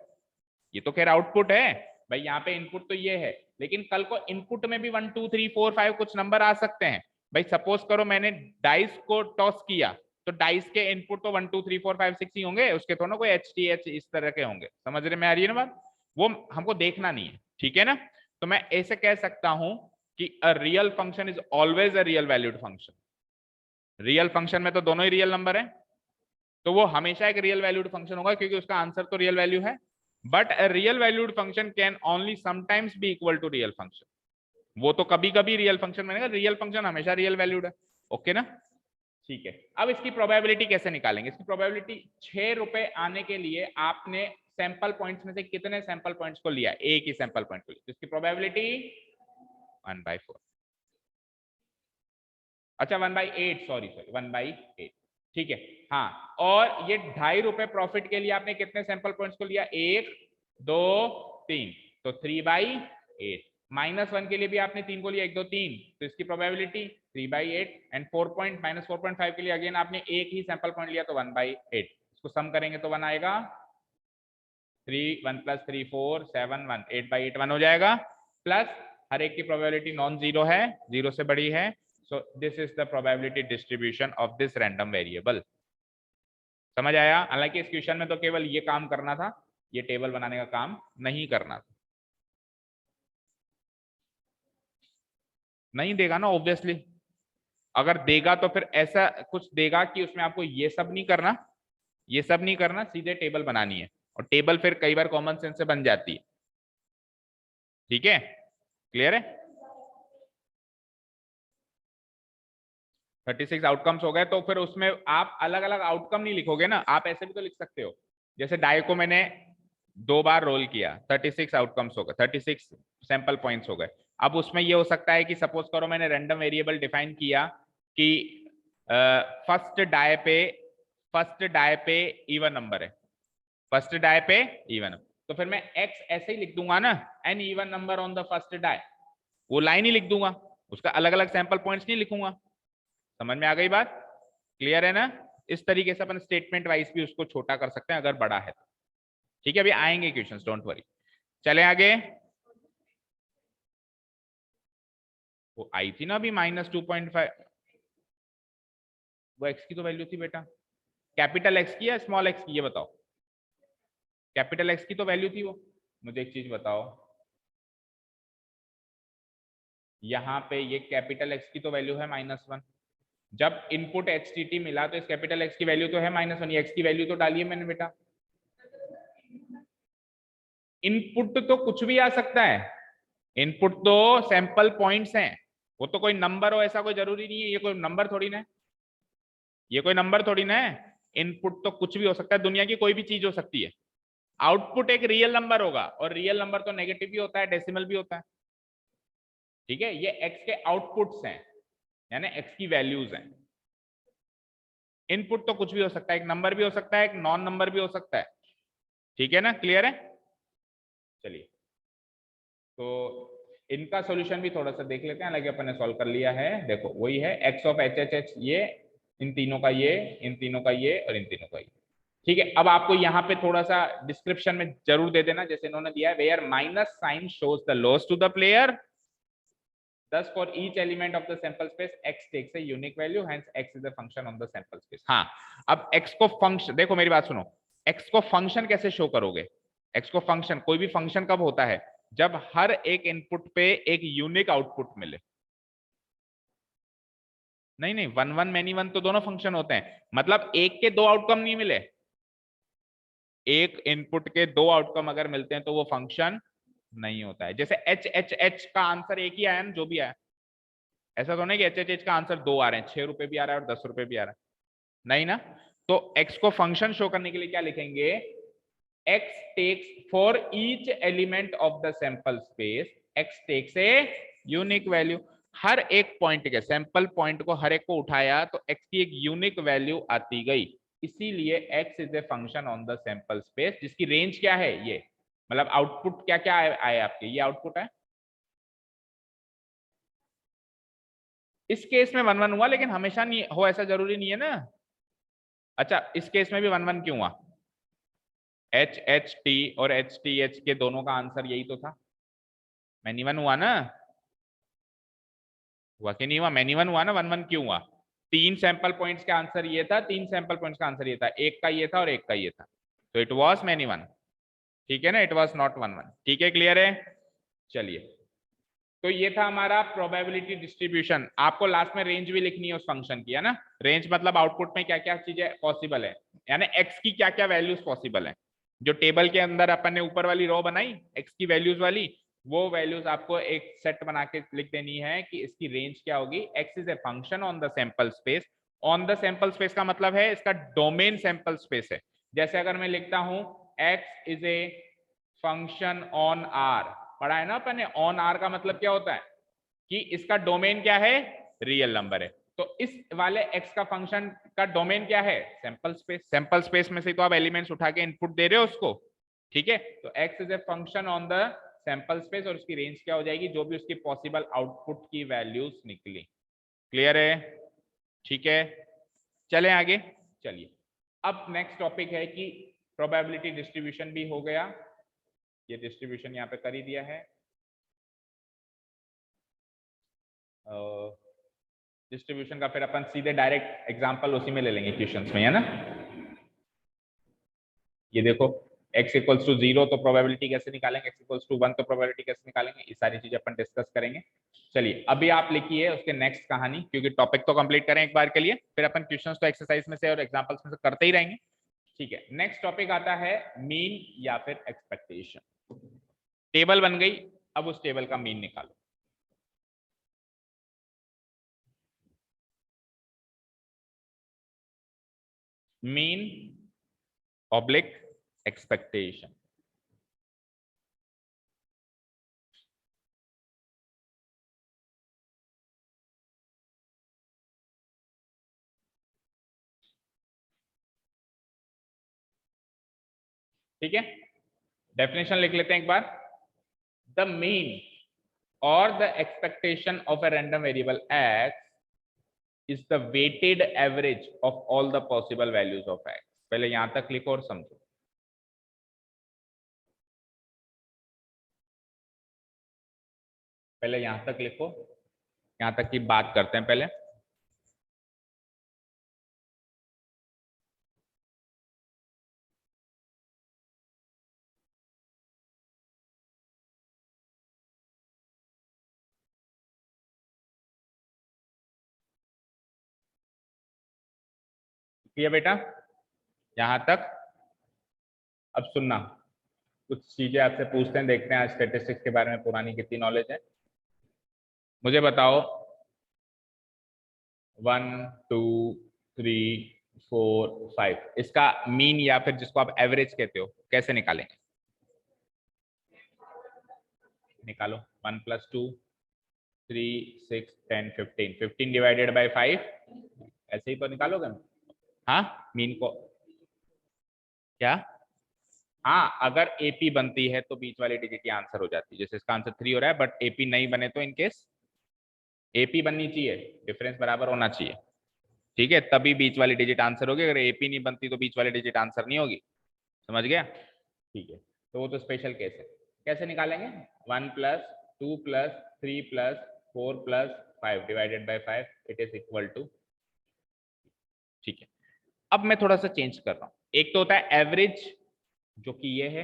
ये तो खैर आउटपुट है भाई, यहाँ पे इनपुट तो ये है, लेकिन कल को इनपुट में भी 1 2 3 4 5 कुछ नंबर आ सकते हैं भाई। सपोज करो मैंने डाइस को टॉस किया, तो डाइस के इनपुट तो 1 2 3 4 5 6 ही होंगे, उसके थोड़ा कोई HTH इस तरह के होंगे। समझ रहे में आ रही है ना बात, वो हमको देखना नहीं है। ठीक है ना, तो मैं ऐसे कह सकता हूं कि a real function is always a real valued function. Real function में तो दोनों ही रियल नंबर है, तो वो हमेशा एक रियल वैल्यूड फंक्शन होगा क्योंकि उसका आंसर तो रियल वैल्यू है। But a real valued function can only sometimes be equal to real function. वो तो कभी कभी रियल फंक्शन बनेगा, रियल फंक्शन हमेशा रियल वैल्यूड है। ओके ना, ठीक है। अब इसकी प्रोबेबिलिटी कैसे निकालेंगे, इसकी प्रोबेबिलिटी 6 रुपए आने के लिए आपने सैंपल पॉइंट्स में से कितने सैंपल पॉइंट्स को लिया, एक ही सैंपल पॉइंट को लिया, तो इसकी प्रोबेबिलिटी 1/4। अच्छा 1/8, सॉरी 1/8। ठीक है, हाँ, और ये 2.5 रुपए प्रॉफिट के लिए आपने कितने सैंपल पॉइंट्स को लिया, 1 2 3, तो 3/8। -1 के लिए भी आपने 3 को लिया, 1 2 3, तो इसकी प्रोबेबिलिटी 3/8। एंड -4.5 के लिए अगेन आपने एक ही सैंपल पॉइंट लिया, तो 1/8। इसको सम करेंगे तो 1 आएगा, 3 1 + 3 4 7 1, 8/8 1 हो जाएगा। प्लस हर एक की प्रोबेबिलिटी नॉन जीरो है, जीरो से बड़ी है, so this is the probability distribution of this random variable। समझ आया? हालांकि इस क्वेश्चन में तो केवल ये काम करना था, ये टेबल बनाने का काम नहीं करना था। नहीं देगा ना ऑब्वियसली, अगर देगा तो फिर ऐसा कुछ देगा कि उसमें आपको ये सब नहीं करना, ये सब नहीं करना, सीधे टेबल बनानी है, और टेबल फिर कई बार कॉमन सेंस से बन जाती है। ठीक है, क्लियर है? 36 आउटकम्स हो गए, तो फिर उसमें आप अलग अलग आउटकम नहीं लिखोगे ना, आप ऐसे भी तो लिख सकते हो। जैसे डाई को मैंने 2 बार रोल किया, 36 आउटकम्स हो गए, 36 सैंपल पॉइंट्स हो गए। अब उसमें ये हो सकता है कि सपोज करो मैंने रैंडम वेरिएबल डिफाइन किया कि फर्स्ट डाई पे इवन नंबर है, फर्स्ट डाई पे इवन, तो फिर मैं x ऐसे ही लिख दूंगा ना, an even number on the first die, वो लाइन ही लिख दूंगा, उसका अलग अलग सैंपल पॉइंट्स नहीं लिखूंगा। समझ में आ गई बात? क्लियर है ना? इस तरीके से अपन स्टेटमेंट वाइज भी उसको छोटा कर सकते हैं अगर बड़ा है तो। ठीक है, अभी आएंगे क्वेश्चंस, डोंट वरी। चले आगे, वो आई थी ना अभी -2.5, वो x की तो वैल्यू थी बेटा, कैपिटल x की या स्मॉल x की, ये बताओ। कैपिटल x की तो वैल्यू थी वो, मुझे एक चीज बताओ, यहाँ पे ये कैपिटल एक्स की तो वैल्यू है -1। जब इनपुट एच टी टी मिला तो इस कैपिटल एक्स की वैल्यू तो है -1, ये एक्स की वैल्यू तो डाली है मैंने बेटा। इनपुट तो कुछ भी आ सकता है, इनपुट तो सैंपल पॉइंट्स हैं, वो तो कोई नंबर हो ऐसा कोई जरूरी नहीं है, ये कोई नंबर थोड़ी ना है, ये कोई नंबर थोड़ी ना है। इनपुट तो कुछ भी हो सकता है, दुनिया की कोई भी चीज हो सकती है। आउटपुट एक रियल नंबर होगा, और रियल नंबर तो नेगेटिव भी होता है, डेसिमल भी होता है। ठीक है, ये एक्स के आउटपुट्स हैं, यानी एक्स की वैल्यूज हैं। इनपुट तो कुछ भी हो सकता है, एक नंबर भी हो सकता है, एक नॉन नंबर भी हो सकता है। ठीक है ना, क्लियर है? चलिए, तो इनका सॉल्यूशन भी थोड़ा सा देख लेते हैं, हालांकि अपन ने सॉल्व कर लिया है। देखो वही है, x of H H H, ये इन तीनों का ये, इन तीनों का ये, और इन तीनों का ये। ठीक है, अब आपको यहाँ पे थोड़ा सा डिस्क्रिप्शन में जरूर दे देना, जैसे इन्होंने दिया है, where minus sign shows the loss to the player, thus for each element of the sample space x takes a unique value, hence x is a function on the sample space। हाँ, अब x को function, देखो मेरी बात सुनो, x को function कैसे show करोगे? x को फंक्शन, कोई भी फंक्शन कब होता है? जब हर एक इनपुट पे एक यूनिक आउटपुट मिले। नहीं नहीं, वन वन मैनी वन तो दोनों फंक्शन होते हैं, मतलब एक के दो आउटकम नहीं मिले, एक इनपुट के दो आउटकम अगर मिलते हैं तो वो फंक्शन नहीं होता है। जैसे एच एच एच का आंसर एक ही आया ना, जो भी आया, ऐसा तो नहीं कि एच एच एच का आंसर दो आ रहे हैं, 6 रुपए भी आ रहा है और 10 रुपए भी आ रहा है, नहीं ना। तो x को फंक्शन शो करने के लिए क्या लिखेंगे? x takes for each element of the sample space, x takes a unique value. हर एक पॉइंट के सैंपल पॉइंट को, हर एक को उठाया तो x की एक यूनिक वैल्यू आती गई, इसीलिए x is a function on the sample space, जिसकी रेंज क्या है ये, मतलब आउटपुट क्या क्या आए आपके, ये आउटपुट है। इस केस में वन वन हुआ, लेकिन हमेशा नहीं हो ऐसा जरूरी नहीं है ना। अच्छा, इस केस में भी वन वन क्यों हुआ? एच एच टी और एच टी एच के दोनों का आंसर यही तो था, मैनी वन हुआ ना, हुआ कि नहीं हुआ? मैनी वन हुआ ना, वन वन क्यों हुआ? तीन सैंपल पॉइंट्स का आंसर ये था, तीन सैंपल पॉइंट्स का आंसर ये था, एक का ये था और एक का ये था, तो इट वॉज मैनी वन। ठीक है ना, it was not one one. ठीक है, क्लियर है? चलिए, तो ये था हमारा प्रोबेबिलिटी डिस्ट्रीब्यूशन। आपको लास्ट में रेंज भी लिखनी है उस फंक्शन की, है ना। रेंज मतलब आउटपुट में क्या क्या चीजें पॉसिबल है, यानी एक्स की क्या क्या वैल्यूज पॉसिबल है। जो टेबल के अंदर अपन ने ऊपर वाली रो बनाई एक्स की वैल्यूज वाली, वो वैल्यूज आपको एक सेट बना के लिख देनी है कि इसकी रेंज क्या होगी। X is a function on the sample space. On the sample space का मतलब है इसका डोमेन सैंपल स्पेस है। जैसे अगर मैं लिखता हूं X is a function on R, पढ़ा है ना अपन ने, ऑन आर का मतलब क्या होता है कि इसका डोमेन क्या है, रियल नंबर है। तो इस वाले x का फंक्शन का डोमेन क्या है, सैंपल स्पेस। सैंपल स्पेस में से तो आप एलिमेंट्स उठा के इनपुट दे रहे हो उसको, ठीक है। तो x is a function on the sample space, और उसकी रेंज क्या हो जाएगी, जो भी उसकी पॉसिबल आउटपुट की वैल्यूज निकली। क्लियर है? ठीक है, चलें आगे। चलिए, अब नेक्स्ट टॉपिक है कि प्रोबेबिलिटी डिस्ट्रीब्यूशन भी हो गया, ये डिस्ट्रीब्यूशन यहाँ पे कर ही दिया है। डिस्ट्रीब्यूशन का फिर अपन सीधे डायरेक्ट एग्जांपल उसी में ले लेंगे क्वेश्चंस में, है ना। ये देखो, x इक्वल्स टू 0 तो प्रोबेबिलिटी कैसे निकालेंगे, x इक्वल्स टू 1 तो प्रोबेबिलिटी कैसे निकालेंगे, ये सारी चीजें अपन डिस्कस करेंगे। चलिए, अभी आप लिखिए उसके नेक्स्ट कहानी, क्योंकि टॉपिक तो कंप्लीट करें एक बार के लिए, फिर अपन क्वेश्चंस तो एक्सरसाइज में से और एग्जांपल्स में से करते ही रहेंगे। ठीक है, नेक्स्ट टॉपिक आता है मीन या फिर एक्सपेक्टेशन। टेबल बन गई, अब उस टेबल का मीन निकालो। Mean oblique expectation. ठीक है, डेफिनेशन लिख लेते हैं एक बार। The mean or the expectation of a random variable x is the weighted average of all the possible values of x। पहले यहां तक लिखो और समझो। पहले यहां तक लिखो, यहां तक की बात करते हैं पहले। किया बेटा यहां तक? अब सुनना, कुछ चीजें आपसे पूछते हैं, देखते हैं आज स्टैटिस्टिक्स के बारे में पुरानी कितनी नॉलेज है। मुझे बताओ 1 2 3 4 5 इसका मीन या फिर जिसको आप एवरेज कहते हो कैसे निकालेंगे? निकालो। 1 + 2 3 6 10 15 15 डिवाइडेड बाय 5, ऐसे ही तो निकालोगे ना? हाँ मीन को क्या? हाँ अगर एपी बनती है तो बीच वाली डिजिट ही आंसर हो जाती है, जैसे इसका आंसर 3 हो रहा है, बट एपी नहीं बने तो इनकेस एपी बननी चाहिए, डिफरेंस बराबर होना चाहिए, ठीक है, तभी बीच वाली डिजिट आंसर होगी। अगर एपी नहीं बनती तो बीच वाली डिजिट आंसर नहीं होगी। समझ गया? ठीक है, तो वो तो स्पेशल केस है। कैसे निकालेंगे? 1 + 2 + 3 + 4 + 5 divided by 5 it is equal to, ठीक है। अब मैं थोड़ा सा चेंज कर रहा हूं, एक तो होता है एवरेज जो कि ये है,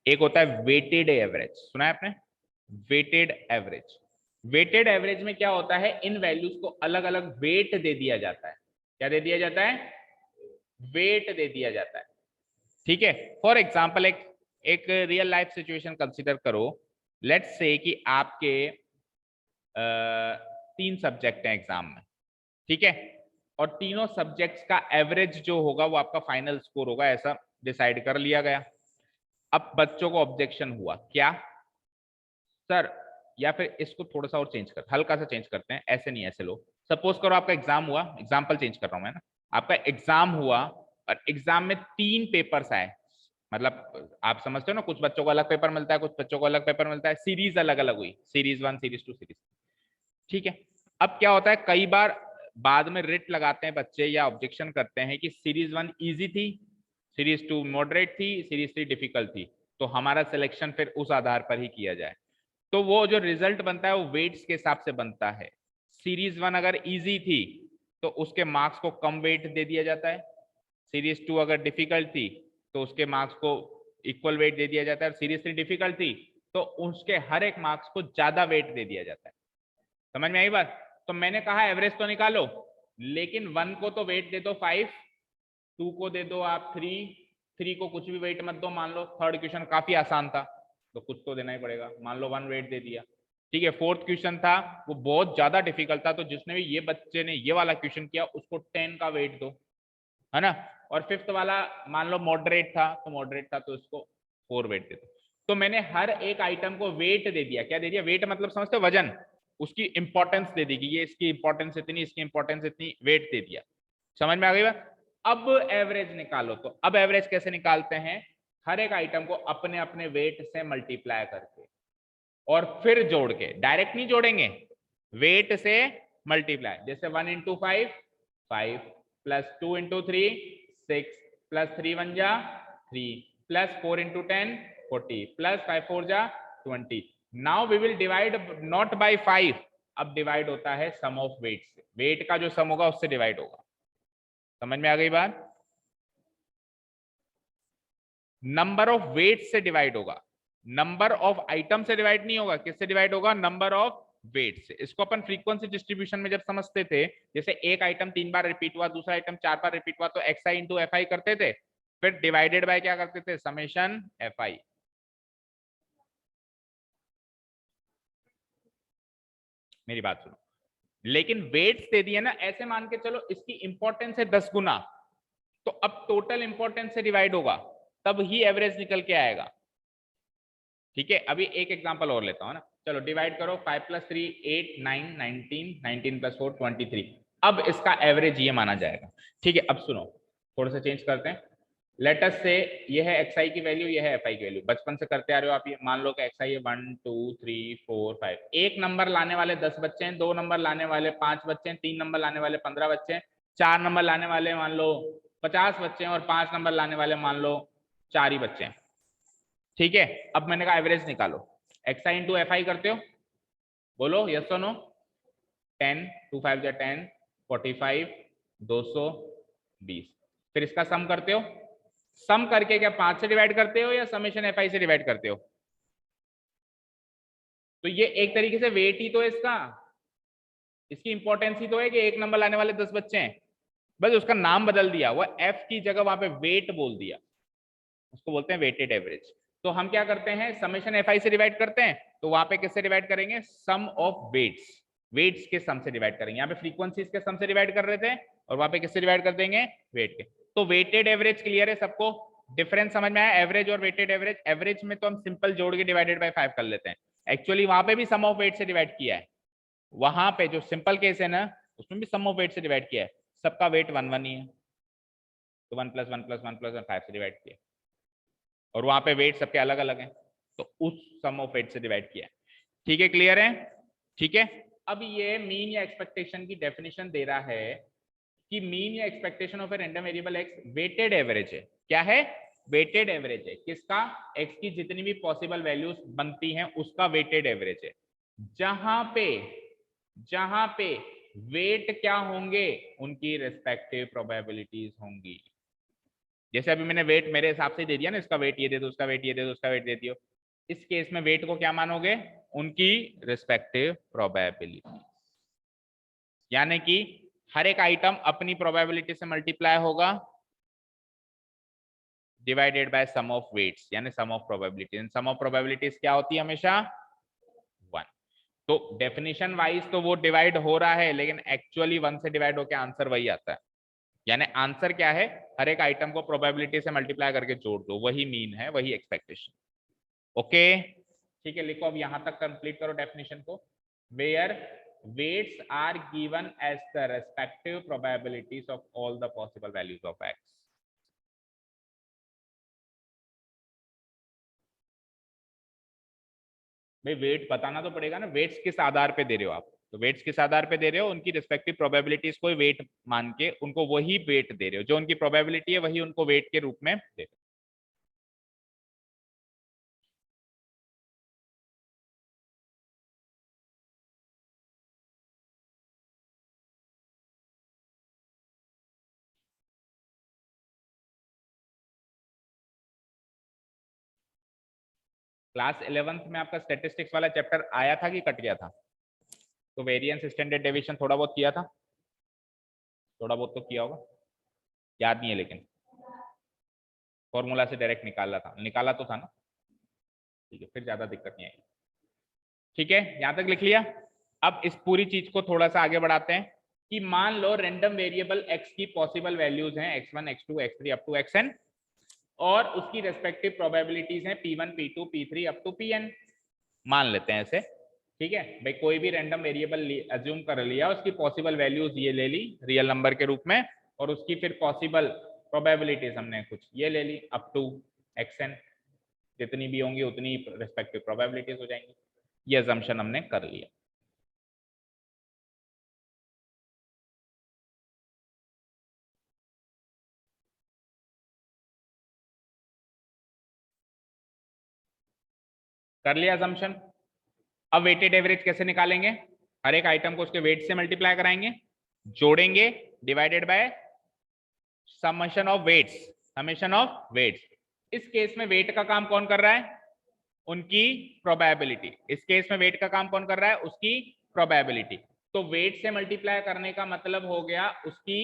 एक होता है वेटेड एवरेज। सुना है आपने? Weighted average. वेटेड एवरेज में क्या होता है, इन वैल्यूज को अलग अलग वेट दे दिया जाता है। क्या दे दिया जाता है? वेट दे दिया जाता है, ठीक है। फॉर एग्जाम्पल एक एक रियल लाइफ सिचुएशन कंसिडर करो। लेट्स से कि आपके 3 सब्जेक्ट हैं एग्जाम में, ठीक है, और तीनों सब्जेक्ट्स का एवरेज जो होगा वो आपका फाइनल स्कोर होगा, ऐसा डिसाइड कर लिया गया। अब बच्चों को ऑब्जेक्शन हुआ, क्या सर, या फिर इसको थोड़ा सा और चेंज कर, हल्का सा चेंज करते हैं, ऐसे नहीं ऐसे लो। सपोज करो आपका एग्जाम हुआ, एग्जाम्पल चेंज कर रहा हूं मैं ना, आपका एग्जाम हुआ और एग्जाम में 3 पेपर्स आए, मतलब आप समझते हो ना, कुछ बच्चों को अलग पेपर मिलता है, कुछ बच्चों को अलग पेपर मिलता है, सीरीज अलग अलग हुई, सीरीज 1 सीरीज 2 सीरीज, ठीक है। अब क्या होता है, कई बार बाद में रिट लगाते हैं बच्चे या ऑब्जेक्शन करते हैं कि सीरीज 1 इजी थी, सीरीज 2 मॉडरेट थी, सीरीज 3 डिफिकल्ट थी, तो हमारा सिलेक्शन फिर उस आधार पर ही किया जाए। तो वो जो रिजल्ट बनता है वो वेट्स के हिसाब से बनता है। सीरीज 1 अगर इजी थी तो उसके मार्क्स को कम वेट दे दिया जाता है, सीरीज 2 अगर डिफिकल्ट थी तो उसके मार्क्स को इक्वल वेट दे दिया जाता है, और सीरीज 3 डिफिकल्ट थी तो उसके हर एक मार्क्स को ज्यादा वेट दे दिया जाता है। समझ में आई बात? तो मैंने कहा एवरेज तो निकालो, लेकिन 1 को तो वेट दे दो 5, 2 को दे दो आप 3, 3 को कुछ भी वेट मत दो, मान लो थर्ड क्वेश्चन काफी आसान था तो कुछ तो देना ही पड़ेगा, मान लो 1 वेट दे दिया, ठीक है। फोर्थ क्वेश्चन था वो बहुत ज्यादा डिफिकल्ट था, तो जिसने भी ये बच्चे ने ये वाला क्वेश्चन किया उसको 10 का वेट दो, है ना। और फिफ्थ वाला मान लो मॉडरेट था, तो मॉडरेट था तो इसको 4 वेट दे दो। तो मैंने हर एक आइटम को वेट दे दिया। क्या दे दिया? वेट मतलब समझते हो, वजन, उसकी इंपॉर्टेंस दे दी कि ये इसकी इंपॉर्टेंस इतनी, इसकी इंपॉर्टेंस इतनी, वेट दे दिया। समझ में आ गई बात? अब एवरेज निकालो, तो अब एवरेज कैसे निकालते हैं? हर एक आइटम को अपने अपने वेट से मल्टीप्लाई करके और फिर जोड़ के, डायरेक्ट नहीं जोड़ेंगे, वेट से मल्टीप्लाई। जैसे 1 × 5 5 + 2 × 3 6 + 3 1 जा 3 + 4 × 10 40 + 5 4 जा 20। Now we will divide not by 5, अब डिवाइड होता है सम ऑफ वेट से, वेट का जो सम होगा उससे डिवाइड होगा। समझ में आ गई बात? नंबर ऑफ वेट से डिवाइड होगा, नंबर ऑफ आइटम से डिवाइड नहीं होगा। किससे डिवाइड होगा? नंबर ऑफ वेट से। इसको अपन फ्रीक्वेंसी डिस्ट्रीब्यूशन में जब समझते थे, जैसे एक आइटम 3 बार रिपीट हुआ, दूसरा आइटम 4 बार रिपीट हुआ, तो xi इंटू fi करते थे, फिर डिवाइडेड बाय क्या करते थे? Summation fi। मेरी बात सुनो, लेकिन वेट्स दे दिए ना, ऐसे मान के चलो इसकी इंपॉर्टेंस है 10 गुना, तो अब टोटल इंपॉर्टेंस से डिवाइड होगा, तब ही एवरेज निकल के आएगा, ठीक है। अभी एक एग्जांपल और लेता हूं ना, चलो डिवाइड करो, 5 + 3 8 9 19 19 + 4 23। अब इसका एवरेज ये माना जाएगा, ठीक है। अब सुनो, थोड़ा सा चेंज करते हैं। लेट अस से ये है xi की वैल्यू, ये है fi की वैल्यू, बचपन से करते आ रहे हो आप। ये मान लो कि xi है 1 2 3 4 5, एक नंबर लाने वाले 10 बच्चे हैं, 2 नंबर लाने वाले 5 बच्चे हैं, 3 नंबर लाने वाले 15 बच्चे हैं, 4 नंबर लाने वाले मान लो 50 बच्चे हैं, और 5 नंबर लाने वाले मान लो 4 ही बच्चे हैं, ठीक है। अब मैंने कहा एवरेज निकालो, xi इंटू fi करते हो, बोलो यस और नो। 10 2 5 जा 10 45 220, फिर इसका सम करते हो, सम करके क्या 5 से डिवाइड करते हो या समेशन fi से डिवाइड करते हो? तो ये एक तरीके से वेट ही तो है इसका, इसकी इंपॉर्टेंस ही तो है कि एक नंबर लाने वाले 10 बच्चे हैं, बस उसका नाम बदल दिया, वो एफ की जगह वहां पे वेट बोल दिया, उसको बोलते हैं वेटेड एवरेज। तो हम क्या करते हैं, समेशन एफ आई से डिवाइड करते हैं, तो वहां पे किससे डिवाइड करेंगे, सम ऑफ वेट्स, वेट्स के सम से डिवाइड करेंगे। यहाँ पे फ्रीक्वेंसीज के सम से डिवाइड कर रहे थे और वहां पे किससे डिवाइड कर देंगे, वेट के। तो वेटेड एवरेज क्लियर है सबको, डिफरेंस समझ में आया एवरेज और वेटेड एवरेज। एवरेज में तो हम सिंपल जोड़ के डिवाइडेड बाय 5 कर लेते हैं, एक्चुअली वहां पे भी सम ऑफ वेट से डिवाइड किया है, वहां पे जो सिंपल केस है ना उसमें भी सम ऑफ वेट से डिवाइड किया है, सबका वेट 1 1 ही है, तो 1 + 1 + 1 + 5 से डिवाइड किया, और वहां पे वेट सबके अलग अलग हैं, तो उस सम ऑफ वेट से डिवाइड किया है। ठीक है, क्लियर है, ठीक है। अब ये मीन या एक्सपेक्टेशन की डेफिनेशन दे रहा है कि मीन या expectation of a random variable X weighted average है। क्या है, वेटेड एवरेज है, किसका, एक्स की जितनी भी पॉसिबल वैल्यूज बनती हैं उसका वेटेड एवरेज है, जहां पे वेट क्या होंगे, उनकी रेस्पेक्टिव प्रोबेबिलिटीज होंगी। जैसे अभी मैंने वेट मेरे हिसाब से दे दिया ना, इसका वेट ये दे दो, उसका वेट ये दे दो, उसका वेट दे दियो, इस केस में वेट को क्या मानोगे, उनकी रिस्पेक्टिव प्रोबेबिलिटी, यानी कि हर एक आइटम अपनी प्रोबेबिलिटी से मल्टीप्लाई होगा divided by sum of weights, यानी sum of probability. Sum of probabilities क्या होती है, हमेशा 1। तो डेफिनेशन वाइज तो वो डिवाइड हो रहा है, लेकिन एक्चुअली 1 से डिवाइड होकर आंसर वही आता है, यानी आंसर क्या है, हर एक आइटम को प्रोबेबिलिटी से मल्टीप्लाई करके जोड़ दो, वही मीन है, वही एक्सपेक्टेशन। ओके, ठीक है, लिखो अब यहां तक कंप्लीट करो डेफिनेशन को। Where weights are given as the respective probabilities of all the possible values of X. भाई वेट बताना तो पड़ेगा ना, वेट्स किस आधार पे दे रहे हो आप, तो वेट्स किस आधार पे दे रहे हो, उनकी रिस्पेक्टिव प्रोबेबिलिटीज को वेट मान के उनको वही वेट दे रहे हो, जो उनकी प्रोबेबिलिटी है वही उनको वेट के रूप में दे रहे हो। क्लास 11th में आपका स्टैटिस्टिक्स वाला चैप्टर आया था कि कट गया था, तो वेरिएंस स्टैंडर्ड डेविएशन थोड़ा बहुत किया था, थोड़ा बहुत तो किया होगा, याद नहीं है लेकिन फॉर्मूला से डायरेक्ट निकाला था, निकाला तो था ना, ठीक है, फिर ज्यादा दिक्कत नहीं आएगी। ठीक है, यहां तक लिख लिया। अब इस पूरी चीज को थोड़ा सा आगे बढ़ाते हैं कि मान लो रैंडम वेरिएबल x की पॉसिबल वैल्यूज हैं x1 x2 x3 up to xn, और उसकी रेस्पेक्टिव प्रोबेबिलिटीज हैं p1 p2 p3 up to pn, मान लेते हैं ऐसे। ठीक है भाई, कोई भी रैंडम वेरिएबल अज्यूम कर लिया, उसकी पॉसिबल वैल्यूज ये ले ली रियल नंबर के रूप में, और उसकी फिर पॉसिबल प्रोबेबिलिटीज हमने कुछ ये ले ली अप टू xn, जितनी भी होंगी उतनी रेस्पेक्टिव प्रोबेबिलिटीज हो जाएंगी, ये अजम्पशन हमने कर लिया। कर लिया अजम्पशन। अब वेटेड एवरेज कैसे निकालेंगे, हर एक आइटम को उसके वेट से मल्टीप्लाई कराएंगे, जोड़ेंगे divided by summation of weights, summation of weights. इस केस में वेट का काम कौन कर रहा है, उनकी प्रोबेबिलिटी, इस केस में वेट का काम कौन कर रहा है, उसकी प्रोबेबिलिटी। तो वेट से मल्टीप्लाई करने का मतलब हो गया उसकी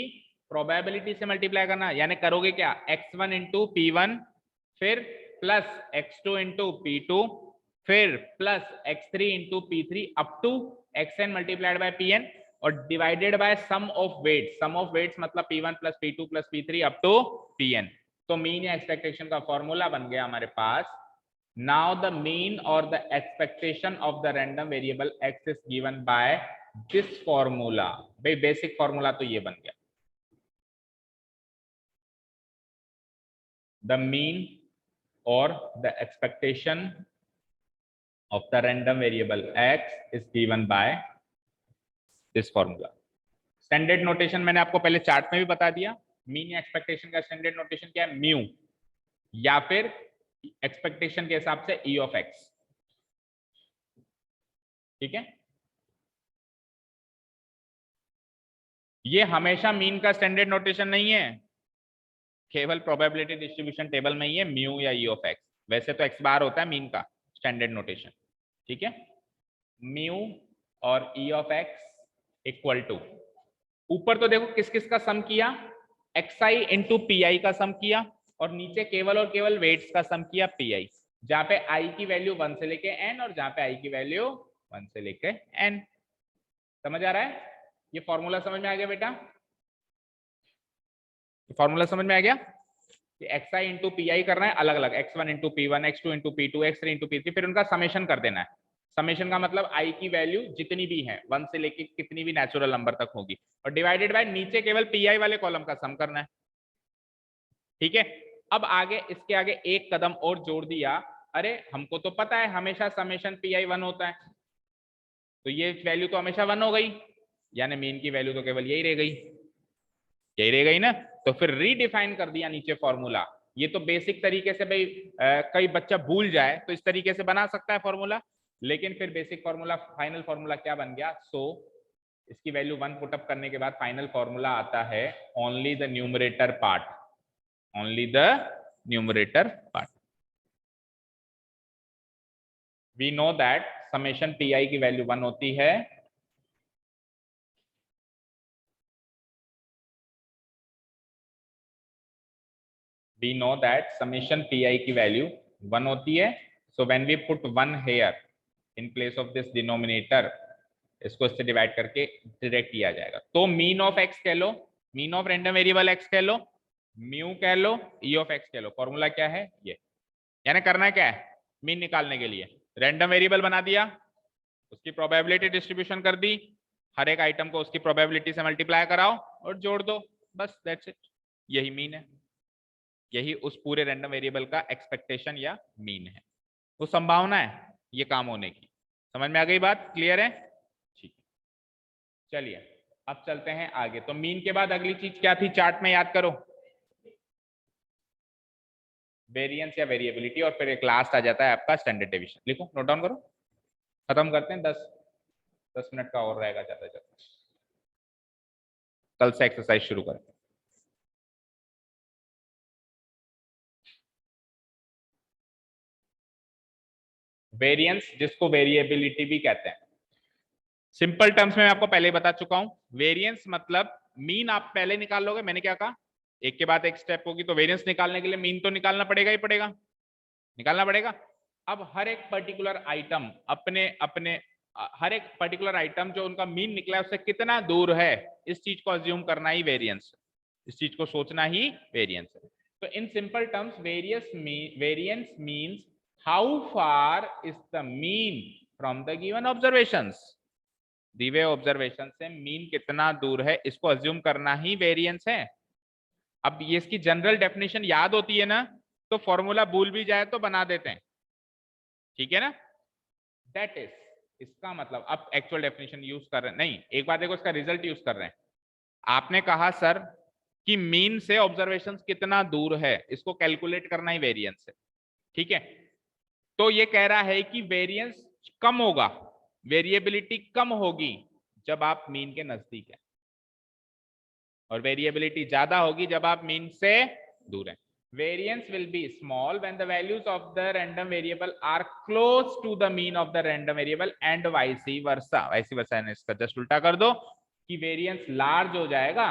प्रोबेबिलिटी से मल्टीप्लाई करना, यानी करोगे क्या, x1 इंटू p1, फिर प्लस x2 इंटू p2, फिर plus x3 into p3 up to xn multiplied by pn, और divided by sum of weights, sum of weights मतलब p1 plus p2 plus p3 up to pn। तो mean या expectation का formula बन गया हमारे पास, now the mean or the expectation of the random variable x is given by this formula। भाई basic formula तो ये बन गया, the mean or the expectation of the random variable x is given by this formula। Standard notation मैंने आपको पहले chart में भी बता दिया, मीन या एक्सपेक्टेशन का स्टैंडर्ड नोटेशन क्या है, म्यू, या फिर एक्सपेक्टेशन के हिसाब से ई ऑफ एक्स। ठीक है, ये हमेशा मीन का स्टैंडर्ड नोटेशन नहीं है, केवल प्रोबेबिलिटी डिस्ट्रीब्यूशन टेबल में ही है म्यू या ई ऑफ एक्स, वैसे तो एक्स बार होता है मीन का स्टैंडर्ड नोटेशन। ठीक है, म्यू और E of X equal to ऊपर तो देखो किस किस का सम किया, xi इंटू पी आई का सम किया, और नीचे केवल और केवल वेट्स का सम किया पी आई, जहां पे i की वैल्यू 1 से लेके n और जहां पे i की वैल्यू 1 से लेके n। समझ आ रहा है? ये फॉर्मूला समझ में आ गया बेटा? फॉर्मूला समझ में आ गया कि xi इंटू पी आई करना है अलग अलग, x1 into P one, x2 into P two, x3 into P three, फिर उनका समेशन कर देना है। समेशन का मतलब i की वैल्यू जितनी भी है 1 से लेके कितनी भी नेचुरल नंबर तक होगी, और डिवाइडेड बाय नीचे केवल पी आई वाले कॉलम का सम करना है। ठीक है, अब आगे इसके आगे एक कदम और जोड़ दिया, अरे हमको तो पता है हमेशा समेशन पी आई 1 होता है, तो ये वैल्यू तो हमेशा 1 हो गई, यानी मीन की वैल्यू तो केवल यही रह गई, यही रह गई ना। तो फिर रीडिफाइन कर दिया नीचे फॉर्मूला। ये तो बेसिक तरीके से भाई कई बच्चा भूल जाए तो इस तरीके से बना सकता है फॉर्मूला, लेकिन फिर बेसिक फॉर्मूला फाइनल फॉर्मूला क्या बन गया, सो इसकी वैल्यू 1 पुटअप करने के बाद फाइनल फॉर्मूला आता है only the numerator part, only the numerator part. We know that summation P I की वैल्यू 1 होती है, we know that summation pi की वैल्यू 1 होती है, so when we put 1 here in place of this denominator, इसको इससे divide करके direct किया जाएगा। तो मीन ऑफ x कह लो, mean of random variable x कह लो, म्यू कह लो, ई ऑफ x कह लो, फॉर्मूला क्या है ये, यानी करना क्या है, मीन निकालने के लिए रैंडम वेरिएबल बना दिया, उसकी प्रोबेबिलिटी डिस्ट्रीब्यूशन कर दी, हर एक आइटम को उसकी प्रोबेबिलिटी से मल्टीप्लाई कराओ और जोड़ दो, बस दैट्स इट, यही मीन है, यही उस पूरे रैंडम वेरिएबल का एक्सपेक्टेशन या मीन है, वो संभावना है ये काम होने की। समझ में आ गई बात, क्लियर है? ठीक है, चलिए अब चलते हैं आगे। तो मीन के बाद अगली चीज क्या थी चार्ट में, याद करो, वेरिएंस या वेरिएबिलिटी, और फिर एक लास्ट आ जाता है आपका स्टैंडर्ड डेविएशन। लिखो, नोट डाउन करो, खत्म करते हैं, 10 मिनट का और रहेगा ज्यादा ज्यादा, कल से एक्सरसाइज शुरू करें। वेरिएंस जिसको वेरिएबिलिटी भी कहते हैं, सिंपल टर्म्स में मैं आपको पहले ही बता चुका हूं, वेरिएंस मतलब मीन आप पहले निकाल लोगे, मैंने क्या कहा, एक के बाद एक स्टेप होगी, तो वेरिएंस निकालने के लिए मीन तो निकालना पड़ेगा ही पड़ेगा, निकालना पड़ेगा। अब हर एक पर्टिकुलर आइटम अपने अपने हर एक पर्टिकुलर आइटम जो उनका मीन निकला है उससे कितना दूर है, इस चीज को अज्यूम करना ही वेरिएंस, इस चीज को सोचना ही वेरिएंस है। तो in simple terms variance means how far is the mean from the given observations, दिए ऑब्जर्वेशन से मीन कितना दूर है, इसको अज्यूम करना ही वेरिएंस है। अब ये इसकी जनरल डेफिनेशन याद होती है ना, तो फॉर्मूला भूल भी जाए तो बना देते हैं, ठीक है ना, दैट इज, इसका मतलब अब एक्चुअल डेफिनेशन यूज कर रहे हैं, नहीं एक बार देखो इसका रिजल्ट यूज कर रहे हैं। आपने कहा सर कि मीन से ऑब्जर्वेशन कितना दूर है, इसको कैलकुलेट करना ही वेरिएंस है, ठीक है। तो ये कह रहा है कि वेरिएंस कम होगा, वेरिएबिलिटी कम होगी जब आप मीन के नजदीक है, और वेरिएबिलिटी ज्यादा होगी जब आप मीन से दूर हैं। Variance will be small when the values of the random variable are close to the mean of the random variable and vice versa, vice versa ने इसका जस्ट उल्टा कर दो कि वेरिएंस लार्ज हो जाएगा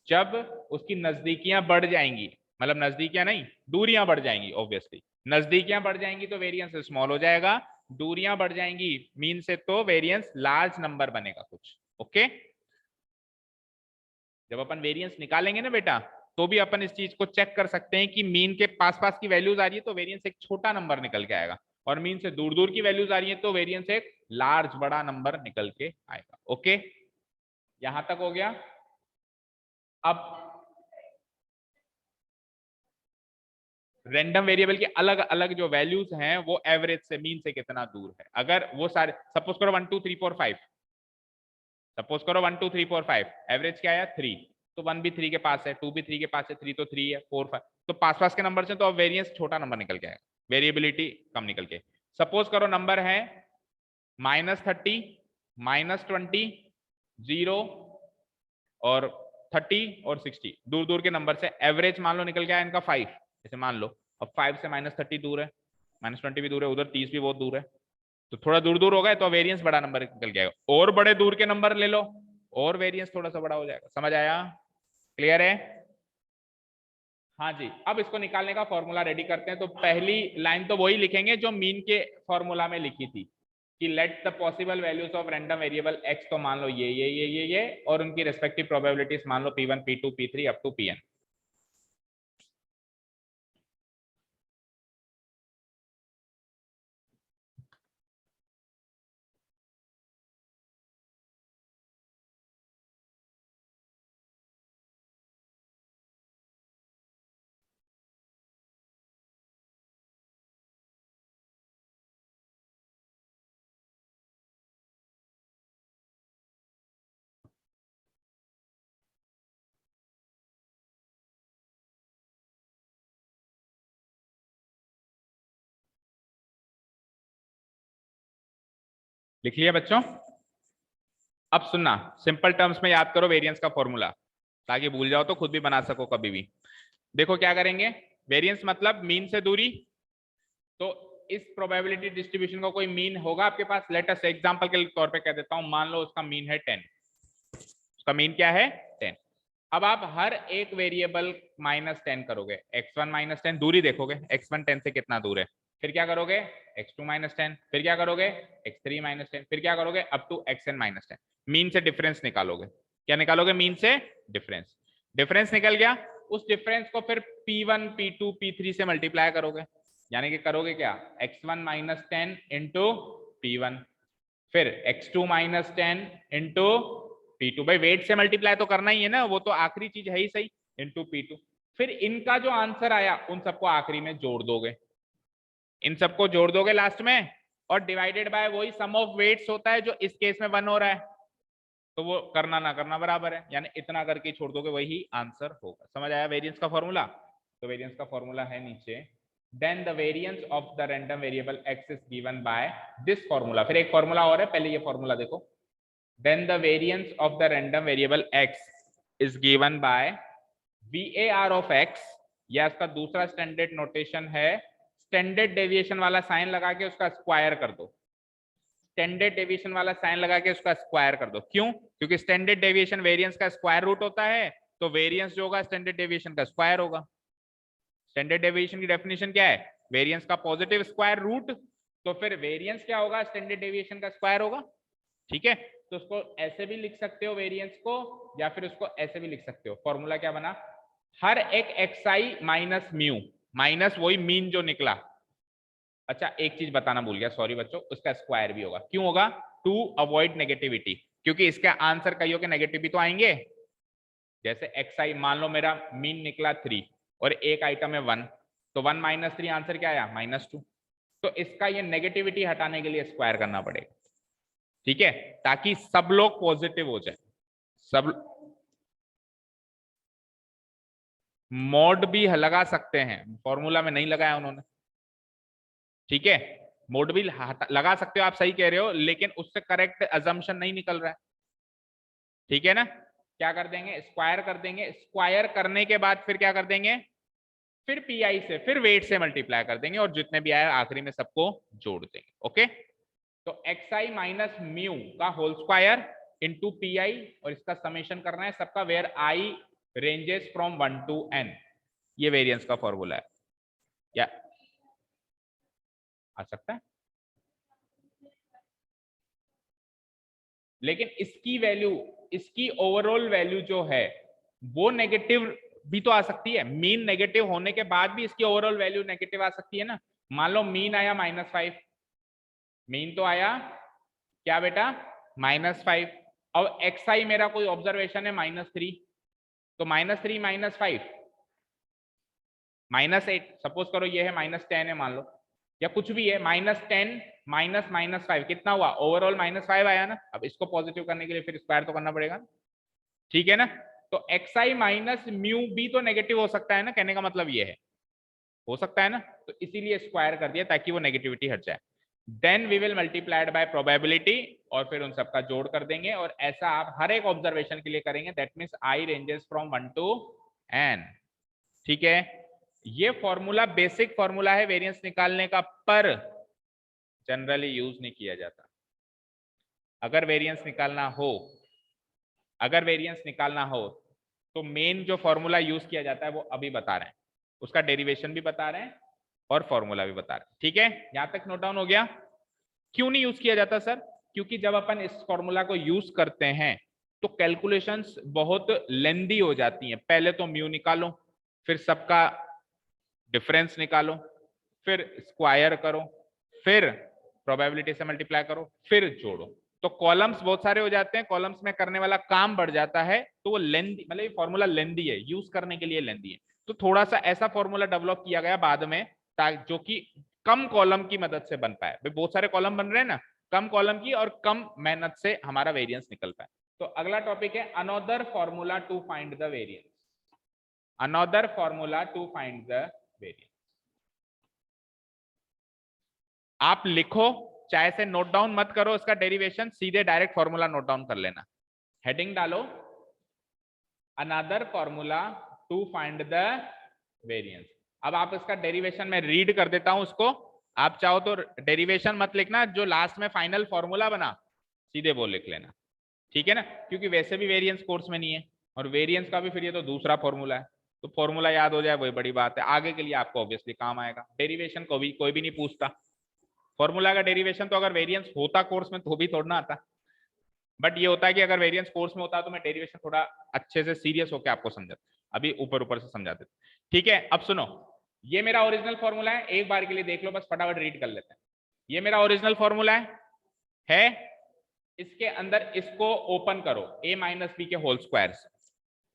जब उसकी नजदीकियां बढ़ जाएंगी, मतलब नजदीकियां नहीं दूरियां बढ़ जाएंगी, ऑब्वियसली नजदीकियां बढ़ जाएंगी तो वेरिएंस स्मॉल हो जाएगा, दूरियां बढ़ जाएंगी मीन से तो वेरिएंस लार्ज नंबर बनेगा कुछ, ओके। जब अपन वेरिएंस निकालेंगे ना बेटा, तो भी अपन इस चीज को चेक कर सकते हैं कि मीन के पास पास की वैल्यूज आ रही है तो वेरिएंस एक छोटा नंबर निकल के आएगा, और मीन से दूर दूर की वैल्यूज आ रही है तो वेरिएंस एक लार्ज बड़ा नंबर निकल के आएगा, ओके। यहां तक हो गया। अब रैंडम वेरिएबल की अलग अलग जो वैल्यूज हैं वो एवरेज से मीन से कितना दूर है, अगर वो सारे सपोज करो 1 2 3 4 5, सपोज करो 1 2 3 4 5, एवरेज क्या आया 3, तो 1 भी 3 के पास है, 2 भी 3 के पास है, 3 तो 3 है, 4 5, तो पास पास के नंबर से तो अब वेरिएंस छोटा नंबर निकल के आएगा, वेरिएबिलिटी कम निकल के। सपोज करो नंबर है -30, -20, 0 और 30 और 60, दूर दूर के नंबर से एवरेज मान लो निकल गया इनका 5, जैसे मान लो अब 5 से -30 दूर है, -20 भी दूर है, उधर 30 भी बहुत दूर है, तो थोड़ा दूर दूर हो गए तो वेरिएंस बड़ा नंबर निकल जाएगा, और बड़े दूर के नंबर ले लो, और वेरिएंस थोड़ा सा बड़ा हो जाएगा। समझ आया? क्लियर है? हाँ जी, अब इसको निकालने का फॉर्मूला रेडी करते हैं। तो पहली लाइन तो वही लिखेंगे जो मीन के फॉर्मूला में लिखी थी कि let the possible values of random variable x, तो मान लो ये और उनकी रेस्पेक्टिव प्रोबेबिलिटीज मान लो P1 P2 P3 up to Pn। लिख लिया बच्चों? अब सुनना, सिंपल टर्म्स में याद करो वेरिएंस का फॉर्मूला, ताकि भूल जाओ तो खुद भी बना सको कभी भी। देखो क्या करेंगे, वेरिएंस मतलब मीन से दूरी। तो इस प्रोबेबिलिटी डिस्ट्रीब्यूशन का कोई मीन होगा आपके पास। लेट अस एग्जांपल के तौर पे कह देता हूं, मान लो उसका मीन है 10। उसका मीन क्या है? 10। अब आप हर एक वेरिएबल -10 करोगे, x1 -10 दूरी देखोगे, x1 10 से कितना दूर है, फिर क्या करोगे x2 -10, फिर क्या करोगे x3 -10, फिर क्या करोगे अप टू xn -10। मीन से डिफरेंस निकालोगे। क्या निकालोगे? मीन से डिफरेंस। डिफरेंस निकल गया, उस डिफरेंस को फिर P1 P2 P3 से मल्टीप्लाई करोगे, यानी कि करोगे क्या x1 -10 इंटू P1, फिर x2 -10 इंटू P2। भाई वेट से मल्टीप्लाई तो करना ही है ना, वो तो आखिरी चीज है ही सही, इंटू P2। फिर इनका जो आंसर आया उन सबको आखिरी में जोड़ दोगे, इन सबको जोड़ दोगे लास्ट में, और डिवाइडेड बाय वही सम ऑफ वेट्स होता है जो इस केस में 1 हो रहा है, तो वो करना ना करना बराबर है, यानी इतना करके छोड़ दोगे, वही आंसर होगा। समझ आया वेरिएंस का फॉर्मूला? तो वेरिएंस का फॉर्मूला है नीचे, then the variance of the random variable x is given by this formula। फिर एक फॉर्मूला और है, पहले ये फॉर्मूला देखो, then the variance of the random variable x is given by var of x, या इसका दूसरा स्टैंडर्ड नोटेशन है, स्टैंडर्ड डेविएशन वाला साइन लगा के उसका स्क्वायर कर दो, स्टैंडर्ड डेविएशन वाला साइन लगा के उसका स्क्वायर कर दो। क्यों? क्योंकि स्टैंडर्ड डेविएशन वेरिएंस का स्क्वायर रूट होता है, तो वेरिएंस जो होगा स्टैंडर्ड डेविएशन का स्क्वायर होगा। स्टैंडर्ड डेविएशन की डेफिनेशन क्या है? वेरिएंस का पॉजिटिव स्क्वायर रूट, तो फिर वेरिएंस क्या होगा? स्टैंडर्ड डेविएशन का स्क्वायर होगा। ठीक है, तो उसको ऐसे भी लिख सकते हो वेरिएंस को, या फिर उसको ऐसे भी लिख सकते हो। फॉर्मूला क्या बना? हर एक xi माइनस म्यू, माइनस वही मीन जो निकला। अच्छा एक चीज बताना भूल गया, सॉरी बच्चों, उसका स्क्वायर भी होगा। क्यों होगा? टू अवॉइड नेगेटिविटी, क्योंकि इसका आंसर कईयों के नेगेटिव भी तो आएंगे। जैसे xi, मान लो मेरा मीन निकला 3 और एक आइटम है 1, तो 1 - 3 आंसर क्या आया? -2। तो इसका ये नेगेटिविटी हटाने के लिए स्क्वायर करना पड़ेगा। ठीक है, ताकि सब लोग पॉजिटिव हो जाए। सब मोड भी लगा सकते हैं, फॉर्मूला में नहीं लगाया उन्होंने। ठीक है, मोड भी लगा सकते हो आप, सही कह रहे हो, लेकिन उससे करेक्ट अजम्पशन नहीं निकल रहा है। ठीक है ना, क्या कर देंगे? स्क्वायर कर देंगे। स्क्वायर करने के बाद फिर क्या कर देंगे? फिर पीआई से, फिर वेट से मल्टीप्लाई कर देंगे, और जितने भी आए आखिरी में सबको जोड़ देंगे। ओके, तो xi माइनस म्यू का होल स्क्वायर इंटू पीआई, और इसका समेशन करना है सबका, where I ranges from 1 to n। ये वेरिएंस का फॉर्मूला है। क्या आ सकता है? लेकिन इसकी वैल्यू, इसकी ओवरऑल वैल्यू जो है वो नेगेटिव भी तो आ सकती है। मीन नेगेटिव होने के बाद भी इसकी ओवरऑल वैल्यू नेगेटिव आ सकती है ना। मान लो मीन आया -5, मीन तो आया क्या बेटा? -5। और xi मेरा कोई ऑब्जर्वेशन है -3, तो -3 -5 -8, सपोज करो ये है -10 है मान लो, या कुछ भी है, -10 -5 कितना हुआ? ओवरऑल -5 आया ना। अब इसको पॉजिटिव करने के लिए फिर स्क्वायर तो करना पड़ेगा। ठीक है ना, तो xi माइनस म्यू भी तो नेगेटिव हो सकता है ना, कहने का मतलब ये है, हो सकता है ना, तो इसीलिए स्क्वायर कर दिया ताकि वो नेगेटिविटी हट जाए। Then we will multiplied by probability, और फिर उन सबका जोड़ कर देंगे, और ऐसा आप हर एक ऑब्जर्वेशन के लिए करेंगे। That means I ranges from 1 to n। ठीक है, ये फॉर्मूला बेसिक फॉर्मूला है वेरिएंस निकालने का, पर जनरली यूज नहीं किया जाता। अगर वेरिएंस निकालना हो अगर वेरिएंस निकालना हो तो मेन जो फॉर्मूला यूज किया जाता है वो अभी बता रहे हैं, उसका डेरिवेशन भी बता रहे हैं और फॉर्मूला भी बता रहे हैं। ठीक है, यहां तक नोट डाउन हो गया। क्यों नहीं यूज किया जाता सर? क्योंकि जब अपन इस फॉर्मूला को यूज करते हैं तो कैलकुलेशंस बहुत लेंदी हो जाती हैं। पहले तो म्यू निकालो, फिर सबका डिफरेंस निकालो, फिर स्क्वायर करो, फिर प्रोबेबिलिटी से मल्टीप्लाई करो, फिर जोड़ो, तो कॉलम्स बहुत सारे हो जाते हैं, कॉलम्स में करने वाला काम बढ़ जाता है, तो वो लेंदी, मतलब ये फॉर्मूला लेंदी है, यूज करने के लिए लेंदी है। तो थोड़ा सा ऐसा फॉर्मूला डेवलप किया गया बाद में, जो कि कम कॉलम की मदद से बन पाए। भाई बहुत सारे कॉलम बन रहे हैं ना, कम कॉलम की और कम मेहनत से हमारा वेरिएंस निकल पाए। तो अगला टॉपिक है another formula to find the variance. Another formula to find the variance. आप लिखो, चाहे से नोट डाउन मत करो इसका डेरिवेशन, सीधे डायरेक्ट फॉर्मूला नोट डाउन कर लेना। हेडिंग डालो another formula to find the variance. अब आप इसका डेरिवेशन में रीड कर देता हूं उसको, आप चाहो तो डेरिवेशन मत लिखना, जो लास्ट में फाइनल फॉर्मूला बना सीधे वो लिख लेना, ठीक है ना, क्योंकि वैसे भी वेरिएंस कोर्स में नहीं है और वेरिएंस का भी फिर ये तो दूसरा फॉर्मूला है, तो फॉर्मूला याद हो जाए वही बड़ी बात है, आगे के लिए आपको ऑब्वियसली काम आएगा। डेरिवेशन को भी कोई भी नहीं पूछता, फॉर्मूला का डेरिवेशन तो अगर वेरिएंस होता कोर्स में तो भी थोड़ा ना आता, बट ये होता है कि अगर वेरिएंस कोर्स में होता तो मैं डेरिवेशन थोड़ा अच्छे से सीरियस होकर आपको समझाता, अभी ऊपर ऊपर से समझा देता। ठीक है, अब सुनो, ये मेरा ओरिजिनल फॉर्मूला है, एक बार के लिए देख लो, बस फटाफट रीड कर लेते हैं। ये मेरा ओरिजिनल फॉर्मूला है, इसके अंदर इसको ओपन करो a माइनस बी के होल स्क्वायर से,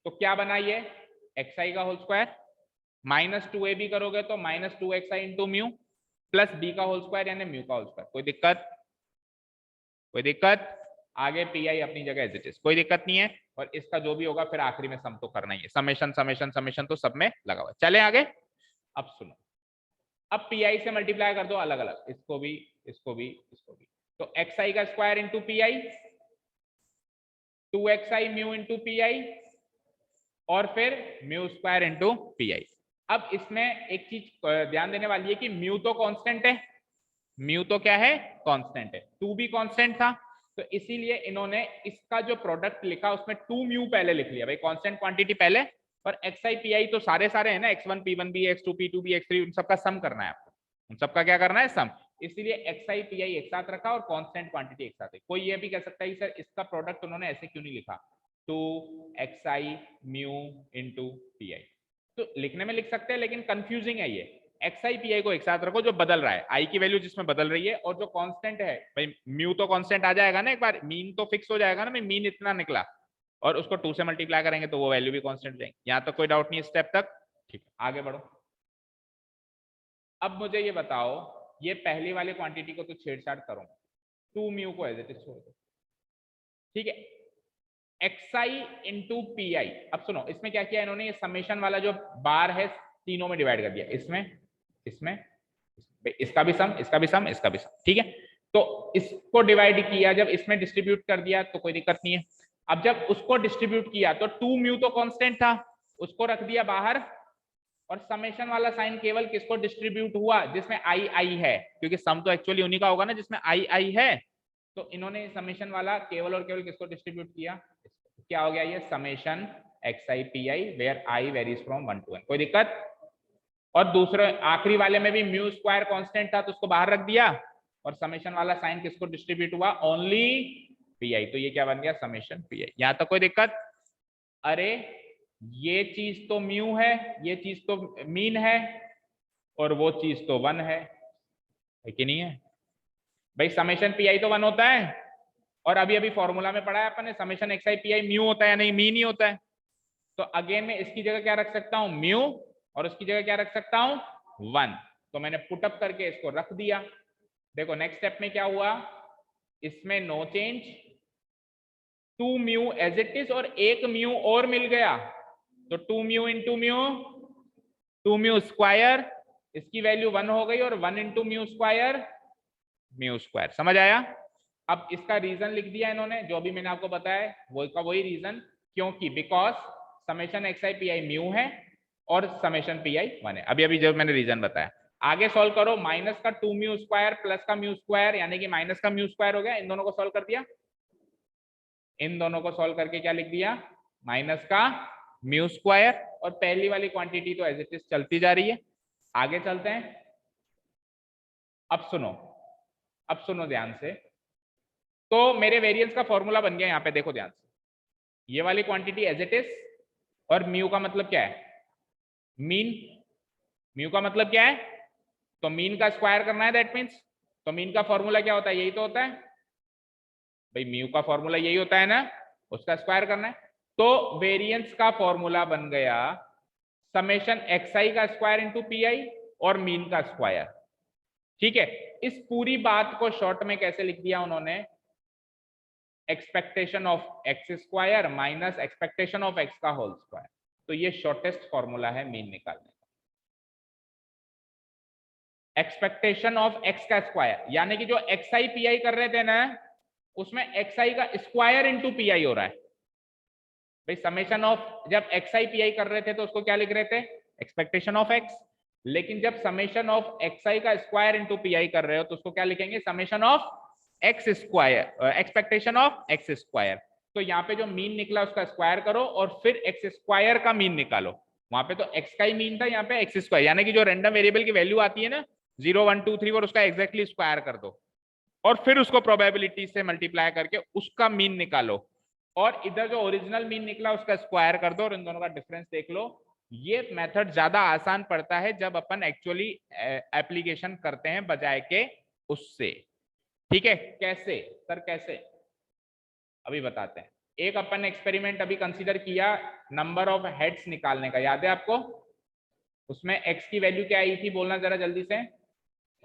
तो क्या बना ये xi का होल स्क्वायर, माइनस 2ab करोगे तो minus 2xi into mu plus b का होल स्क्वायर यानी म्यू का होल स्क्वायर। कोई दिक्कत? कोई दिक्कत? आगे पी आई अपनी जगह एज इट इज, कोई दिक्कत नहीं है। और इसका जो भी होगा फिर आखिरी में सम तो करना ही है, समेशन समेशन समेशन तो सब में लगा हुआ है। चले आगे। अब सुनो, अब पी आई से मल्टीप्लाई कर दो अलग अलग, इसको भी इसको भी इसको भी, तो एक्स आई का square into P I, 2xi mu into P I और फिर mu square into P I. अब इसमें एक चीज ध्यान देने वाली है कि म्यू तो कांस्टेंट है, म्यू तो क्या है कांस्टेंट है, 2 भी कांस्टेंट था, तो इसीलिए इन्होंने इसका जो प्रोडक्ट लिखा उसमें 2 म्यू पहले लिख लिया, भाई कांस्टेंट क्वांटिटी पहले, और xi pi तो सारे सारे है ना, x1 p1 b x2 p2 b x3, उन सबका सम करना है आपको, उन सबका क्या करना है सम, इसीलिए xi pi एक साथ रखा और कांस्टेंट क्वांटिटी एक साथ है। कोई ये भी कह सकता है कि सर इसका प्रोडक्ट उन्होंने ऐसे क्यों नहीं लिखा, 2xi mu into P I, तो लिखने में लिख सकते हैं लेकिन कंफ्यूजिंग है ये। xi pi को एक साथ रखो जो बदल रहा है, i की वैल्यू जिसमें बदल रही है, और जो कांस्टेंट है, भाई म्यू तो कांस्टेंट आ जाएगा ना, एक बार मीन तो फिक्स हो जाएगा ना, भाई मीन इतना निकला और उसको 2 से मल्टीप्लाई करेंगे तो वो वैल्यू भी कांस्टेंट जाएगी। यहां तक कोई डाउट नहीं स्टेप तक? ठीक, आगे बढ़ो। अब मुझे ये बताओ, ये पहली वाली क्वांटिटी को तो छेड़छाड़ करो, 2 म्यू को एज इट इज छोड़ दो, ठीक है, xi इंटू पी आई। अब सुनो, इसमें क्या किया इन्होंने, ये समेशन वाला जो बार है तीनों में डिवाइड कर दिया, इसमें इसमें इसका भी सम, इसका भी सम, इसका भी सम, ठीक है, तो इसको डिवाइड किया, जब इसमें डिस्ट्रीब्यूट कर दिया तो कोई दिक्कत नहीं है। अब जब उसको डिस्ट्रीब्यूट किया तो 2 म्यू तो कांस्टेंट था, उसको रख दिया बाहर, और समेशन वाला साइन केवल किसको डिस्ट्रीब्यूट हुआ, जिसमें आई आई है, क्योंकि सम तो एक्चुअली उन्हीं का होगा ना जिसमें आई आई है, तो इन्होंने समेशन वाला केवल और केवल किसको डिस्ट्रीब्यूट किया, क्या हो गया ये summation xi pi where i varies from 1 to n। कोई दिक्कत? और दूसरे आखिरी वाले में भी म्यू स्क्वायर कांस्टेंट था तो उसको बाहर रख दिया, और समेशन वाला साइन किसको डिस्ट्रीब्यूट हुआ, ओनली पी आई, तो ये क्या बन गया समेशन पी आई। यहां तक कोई दिक्कत? अरे ये चीज तो म्यू है, ये चीज तो मीन है, और वो चीज तो 1 है कि नहीं है? भाई समेशन पी आई तो 1 होता है, और अभी अभी फॉर्मूला में पढ़ा है अपन ने, summation x I P I mu होता है या नहीं, मीन ही होता है। तो अगेन मैं इसकी जगह क्या रख सकता हूं, म्यू, और उसकी जगह क्या रख सकता हूं 1, तो मैंने पुटअप करके इसको रख दिया। देखो नेक्स्ट स्टेप में क्या हुआ, इसमें no change, 2 mu as it is, और एक म्यू और मिल गया, तो 2 mu into mu, 2 mu square, इसकी वैल्यू 1 हो गई, और 1 into mu square, mu square. समझ आया? अब इसका रीजन लिख दिया इन्होंने, जो भी मैंने आपको बताया वो का वही रीजन, क्योंकि because summation x I P I mu है और समेशन पी आई 1 है, अभी अभी जब मैंने रीजन बताया। आगे सॉल्व करो, माइनस का 2 म्यू स्क्वायर प्लस का म्यू स्क्वायर यानी कि माइनस का म्यू स्क्वायर हो गया, इन दोनों को सॉल्व कर दिया, इन दोनों को सॉल्व करके क्या लिख दिया, माइनस का म्यू स्क्वायर, और पहली वाली क्वांटिटी तो एज इट इज चलती जा रही है। आगे चलते हैं। अब सुनो ध्यान से। तो मेरे वेरिएंस का फॉर्मूला बन गया, यहाँ पे देखो ध्यान से, ये वाली क्वांटिटी एज इट इज, और म्यू का मतलब क्या है, मीन। म्यू का मतलब क्या है, तो मीन का स्क्वायर करना है, दैट मीन्स। तो मीन का फॉर्मूला क्या होता है, यही तो होता है भाई, म्यू का फॉर्मूला यही होता है ना, उसका स्क्वायर करना है। तो वेरिएंस का फॉर्मूला बन गया समेशन xi का स्क्वायर इंटू पी आई और मीन का स्क्वायर। ठीक है, इस पूरी बात को शॉर्ट में कैसे लिख दिया उन्होंने, expectation of x square minus expectation of x का होल स्क्वायर। तो ये शॉर्टेस्ट फॉर्मूला है मीन निकालने का। एक्सपेक्टेशन ऑफ एक्स का स्क्वायर, यानी कि जो xi pi कर रहे थे ना, उसमें xi का स्क्वायर इंटू pi हो रहा है भाई। समेशन ऑफ, जब xi pi कर रहे थे तो उसको क्या लिख रहे थे, एक्सपेक्टेशन ऑफ x। लेकिन जब समेशन ऑफ xi का स्क्वायर इंटू pi कर रहे हो तो उसको क्या लिखेंगे, summation of x square, expectation of x square. तो यहाँ पे जो मीन निकला उसका स्क्वायर करो और फिर x स्क्वायर का मीन निकालो। वहां पे तो x का ही मीन था, यहाँ पे x स्क्वायर, यानी कि जो रैंडम वेरिएबल की वैल्यू आती है ना 0 1 2 3 4, उसका एग्जैक्टली स्क्वायर कर दो और फिर उसको प्रोबेबिलिटी से मल्टीप्लाई करके उसका मीन निकालो, और इधर जो ओरिजिनल मीन निकला उसका स्क्वायर कर दो और इन दोनों का डिफरेंस देख लो। ये मेथड ज्यादा आसान पड़ता है जब अपन एक्चुअली एप्लीकेशन करते हैं बजाय के उससे। ठीक है, कैसे सर, कैसे अभी बताते हैं। एक अपन एक्सपेरिमेंट अभी कंसीडर किया नंबर ऑफ हेड्स निकालने का, याद है आपको? उसमें x की वैल्यू क्या आई थी, बोलना जरा जल्दी से,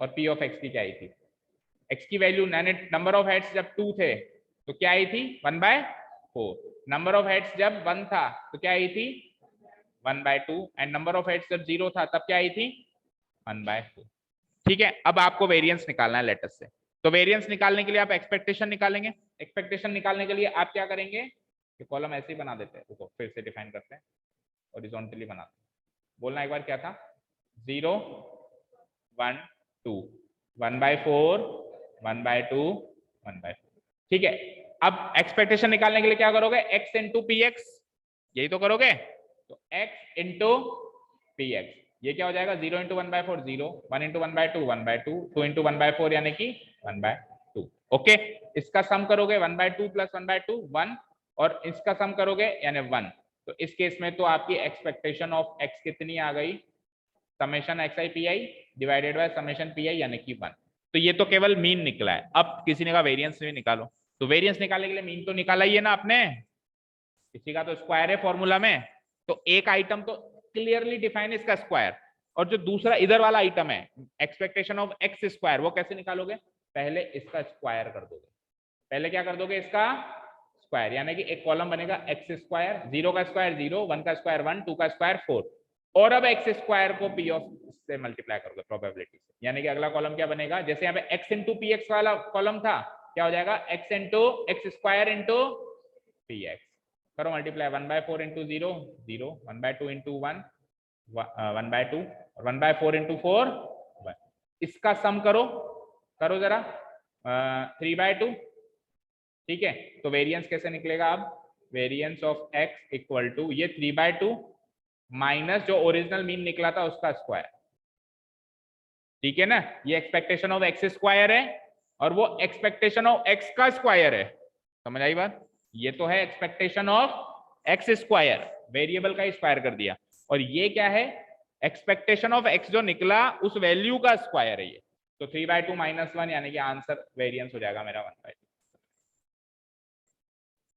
और p ऑफ x की क्या आई थी। x की वैल्यू, नंबर ऑफ हेड्स जब 2 थे तो क्या आई थी, 1/4। नंबर ऑफ हेड्स जब 1 था तो क्या आई थी, 1/2। एंड नंबर ऑफ हेड्स जब 0 था तब क्या आई थी, 1/4। ठीक है, अब आपको वेरिएंस निकालना है लेटर से। तो वेरिएंस निकालने के लिए आप एक्सपेक्टेशन निकालेंगे। एक्सपेक्टेशन निकालने के लिए आप क्या करेंगे, ये कॉलम ऐसे ही बना देते हैं, रुको फिर से डिफाइन करते हैं, हॉरिजॉन्टली बनाते हैं। बोलना एक बार क्या था, 0 1 2, 1/4 1/2 1/4। ठीक है, अब एक्सपेक्टेशन निकालने के लिए क्या करोगे, x इंटू पी एक्स, यही तो करोगे। तो x इंटू पी एक्स, ये क्या हो जाएगा, 0 इंटू 1/4 0, 1 इंटू 1/2 1/2, 2 इंटू 1/4 यानी कि 1/2। ओके, इसका सम करोगे 1/2 प्लस 1/2 1, और इसका सम करोगे यानी 1। तो इस केस में तो आपकी एक्सपेक्टेशन ऑफ x कितनी आ गई, summation xi pi divided by summation pi यानी कि 1। तो ये तो केवल मीन निकला है। अब किसी ने कहा वेरिएंस भी निकालो, तो वेरिएंस निकालने के लिए मीन तो निकाला ही है ना आपने, किसी का तो स्क्वायर है फॉर्मूला में। तो एक आइटम तो क्लियरली डिफाइन है इसका स्क्वायर, और जो दूसरा इधर वाला आइटम है एक्सपेक्टेशन ऑफ एक्स स्क्वायर, वो कैसे निकालोगे, पहले इसका स्क्वायर कर दोगे। पहले क्या कर दोगे, इसका स्क्वायर, यानी कि एक कॉलम बनेगा एक्स स्क्वायर, 0 का स्क्वायर 0, 1 का स्क्वायर 1, 2 का स्क्वायर 4, और अब एक्स स्क्वायर को पी ऑफ से मल्टीप्लाई करोगे प्रोबेबिलिटी से, यानी कि अगला कॉलम क्या बनेगा, जैसे यहाँ पे एक्स इंटू पी एक्स वाला कॉलम था, क्या हो जाएगा, x into x square into P x. करो मल्टीप्लाई, 1/4 इंटू 0 0, 1/2 इंटू 1 1/2, और 1/4 इंटू 4 1। इसका सम करो, करो जरा, 3/2। ठीक है, तो वेरिएंस कैसे निकलेगा अब, variance of x equal to ये 3/2 माइनस जो ओरिजिनल मीन निकला था उसका स्क्वायर। ठीक है ना, ये एक्सपेक्टेशन ऑफ एक्स स्क्वायर है और वो एक्सपेक्टेशन ऑफ एक्स का स्क्वायर है। समझ आई बात, ये तो है expectation of x square, variable का स्क्वायर कर दिया, और ये क्या है, एक्सपेक्टेशन ऑफ एक्स जो निकला उस वैल्यू का स्क्वायर है ये। तो 3/2 माइनस 1 यानी कि आंसर वेरिएंस हो जाएगा मेरा 1/2।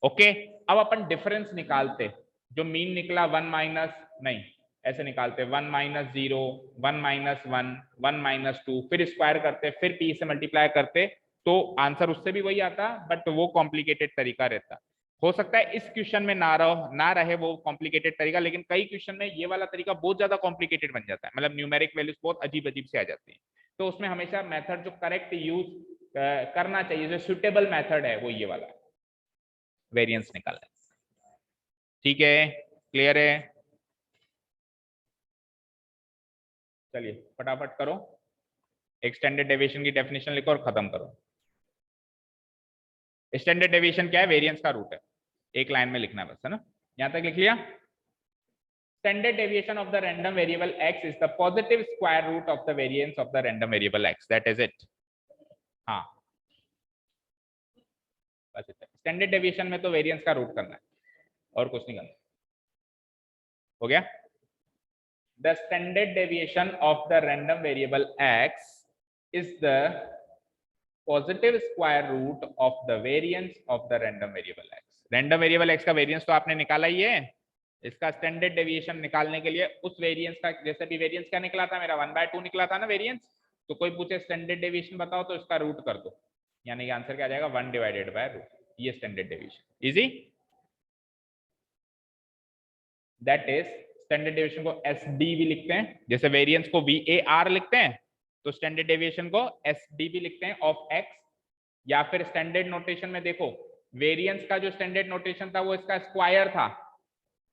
ओके, अब अपन डिफरेंस निकालते, जो मीन निकला 1 माइनस, नहीं ऐसे निकालते 1 माइनस 0, 1 माइनस 1, 1 माइनस 2, फिर स्क्वायर करते, फिर p से मल्टीप्लाई करते, तो आंसर उससे भी वही आता, बट वो कॉम्प्लिकेटेड तरीका रहता। हो सकता है इस क्वेश्चन में ना रहे वो कॉम्प्लिकेटेड तरीका, लेकिन कई क्वेश्चन में ये वाला तरीका बहुत ज्यादा कॉम्प्लिकेटेड बन जाता है, मतलब न्यूमेरिक वैल्यूज बहुत अजीब अजीब से आ जाती हैं। तो उसमें हमेशा मेथड जो करेक्ट यूज करना चाहिए, जो सुटेबल मेथड है वो ये वाला है, वेरिएंस निकालना। ठीक है, क्लियर है, चलिए फटाफट करो, एक्सटेंडेड डेविएशन की डेफिनेशन लिखो और खत्म करो। स्टैंडर्ड डेविएशन क्या है, वेरिएंस का रूट है। एक लाइन में लिखना है बस, है ना। यहां तक लिख लिया। Standard deviation of the random variable x is the positive square root of the variance of the random variable x. That is it. हाँ बस इतना। स्टैंडर्ड डेविएशन में तो वेरिएंस का रूट करना है और कुछ नहीं करना। हो गया। The standard deviation of the random variable x is the positive square root of the variance of the random variable x. random variable x का वेरिएंस तो आपने निकाला ही है, इसका स्टैंडर्ड डेविएशन निकालने के लिए उस वेरिएंस का, जैसे भी वेरिएंस क्या निकला था मेरा 1/2 निकला था ना वेरिएंस, तो कोई पूछे स्टैंडर्ड डेविएशन बताओ तो इसका रूट कर दो, यानी कि आंसर क्या आ जाएगा 1/√। ये standard deviation easy. That is standard deviation को एसडी भी लिखते हैं, जैसे वेरिएंस को VAR लिखते हैं तो स्टैंडर्ड डेविएशन को एसडी भी लिखते हैं ऑफ एक्स। या फिर स्टैंडर्ड नोटेशन में देखो, वेरिएंस का जो स्टैंडर्ड नोटेशन था वो इसका स्क्वायर था,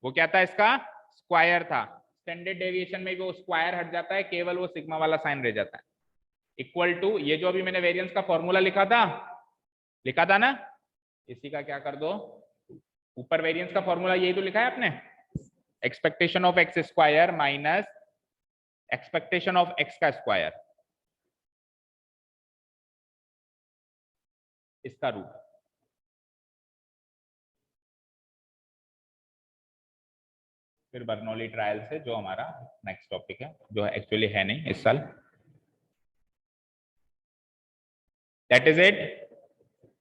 वो क्या था, इसका स्क्वायर था। स्टैंडर्ड डेविएशन में भी वो स्क्वायर हट जाता है, केवल वो सिग्मा वाला साइन रह जाता है। इक्वल टू ये जो अभी मैंने वेरिएंस का फॉर्मूला लिखा था ना, इसी का क्या कर दो, ऊपर वेरिएंस का फॉर्मूला यही तो लिखा है आपने, expectation of x square minus expectation of x का स्क्वायर, इसका रूट। फिर बर्नौली ट्रायल से जो हमारा नेक्स्ट टॉपिक है, जो एक्चुअली है नहीं इस साल। That is it.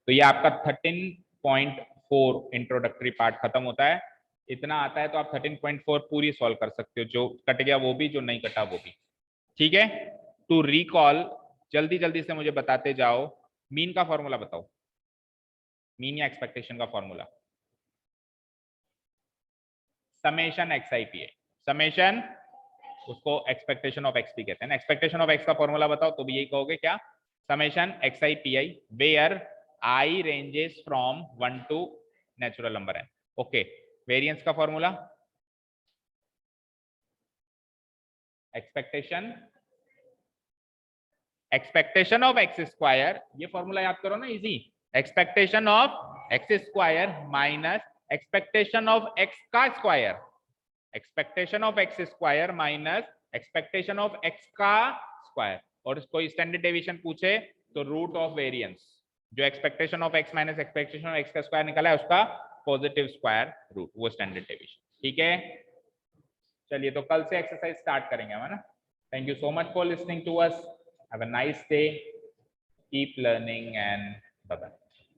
तो ये आपका 13.4 इंट्रोडक्टरी पार्ट खत्म होता है। इतना आता है तो आप 13.4 पूरी सॉल्व कर सकते हो, जो कट गया वो भी, जो नहीं कटा वो भी। ठीक है। टू रिकॉल, जल्दी जल्दी से मुझे बताते जाओ, मीन का फॉर्मूला बताओ, मीन या एक्सपेक्टेशन का फॉर्मूला। समेशन XIPI, समेशन उसको एक्सपेक्टेशन ऑफ एक्स भी कहते हैं ना। एक्सपेक्टेशन ऑफ एक्स का फॉर्मूला बताओ तो भी यही कहोगे, क्या, समेशन XIPI where I ranges from 1 to natural number n। Okay, variance का formula expectation of x square, ये फॉर्मूला याद करो ना, easy. Expectation of x square minus expectation of x का square, expectation of x square minus expectation of x का square. और कोई standard deviation पूछे तो रूट ऑफ वेरिएंस, जो expectation of x minus expectation of x का square निकला है उसका पॉजिटिव स्क्वायर रूट, वो स्टैंडर्ड डेविएशन। ठीक है, चलिए तो कल से एक्सरसाइज स्टार्ट करेंगे हम, है ना। Thank you so much for listening to us, have a nice day, keep learning and bye bye.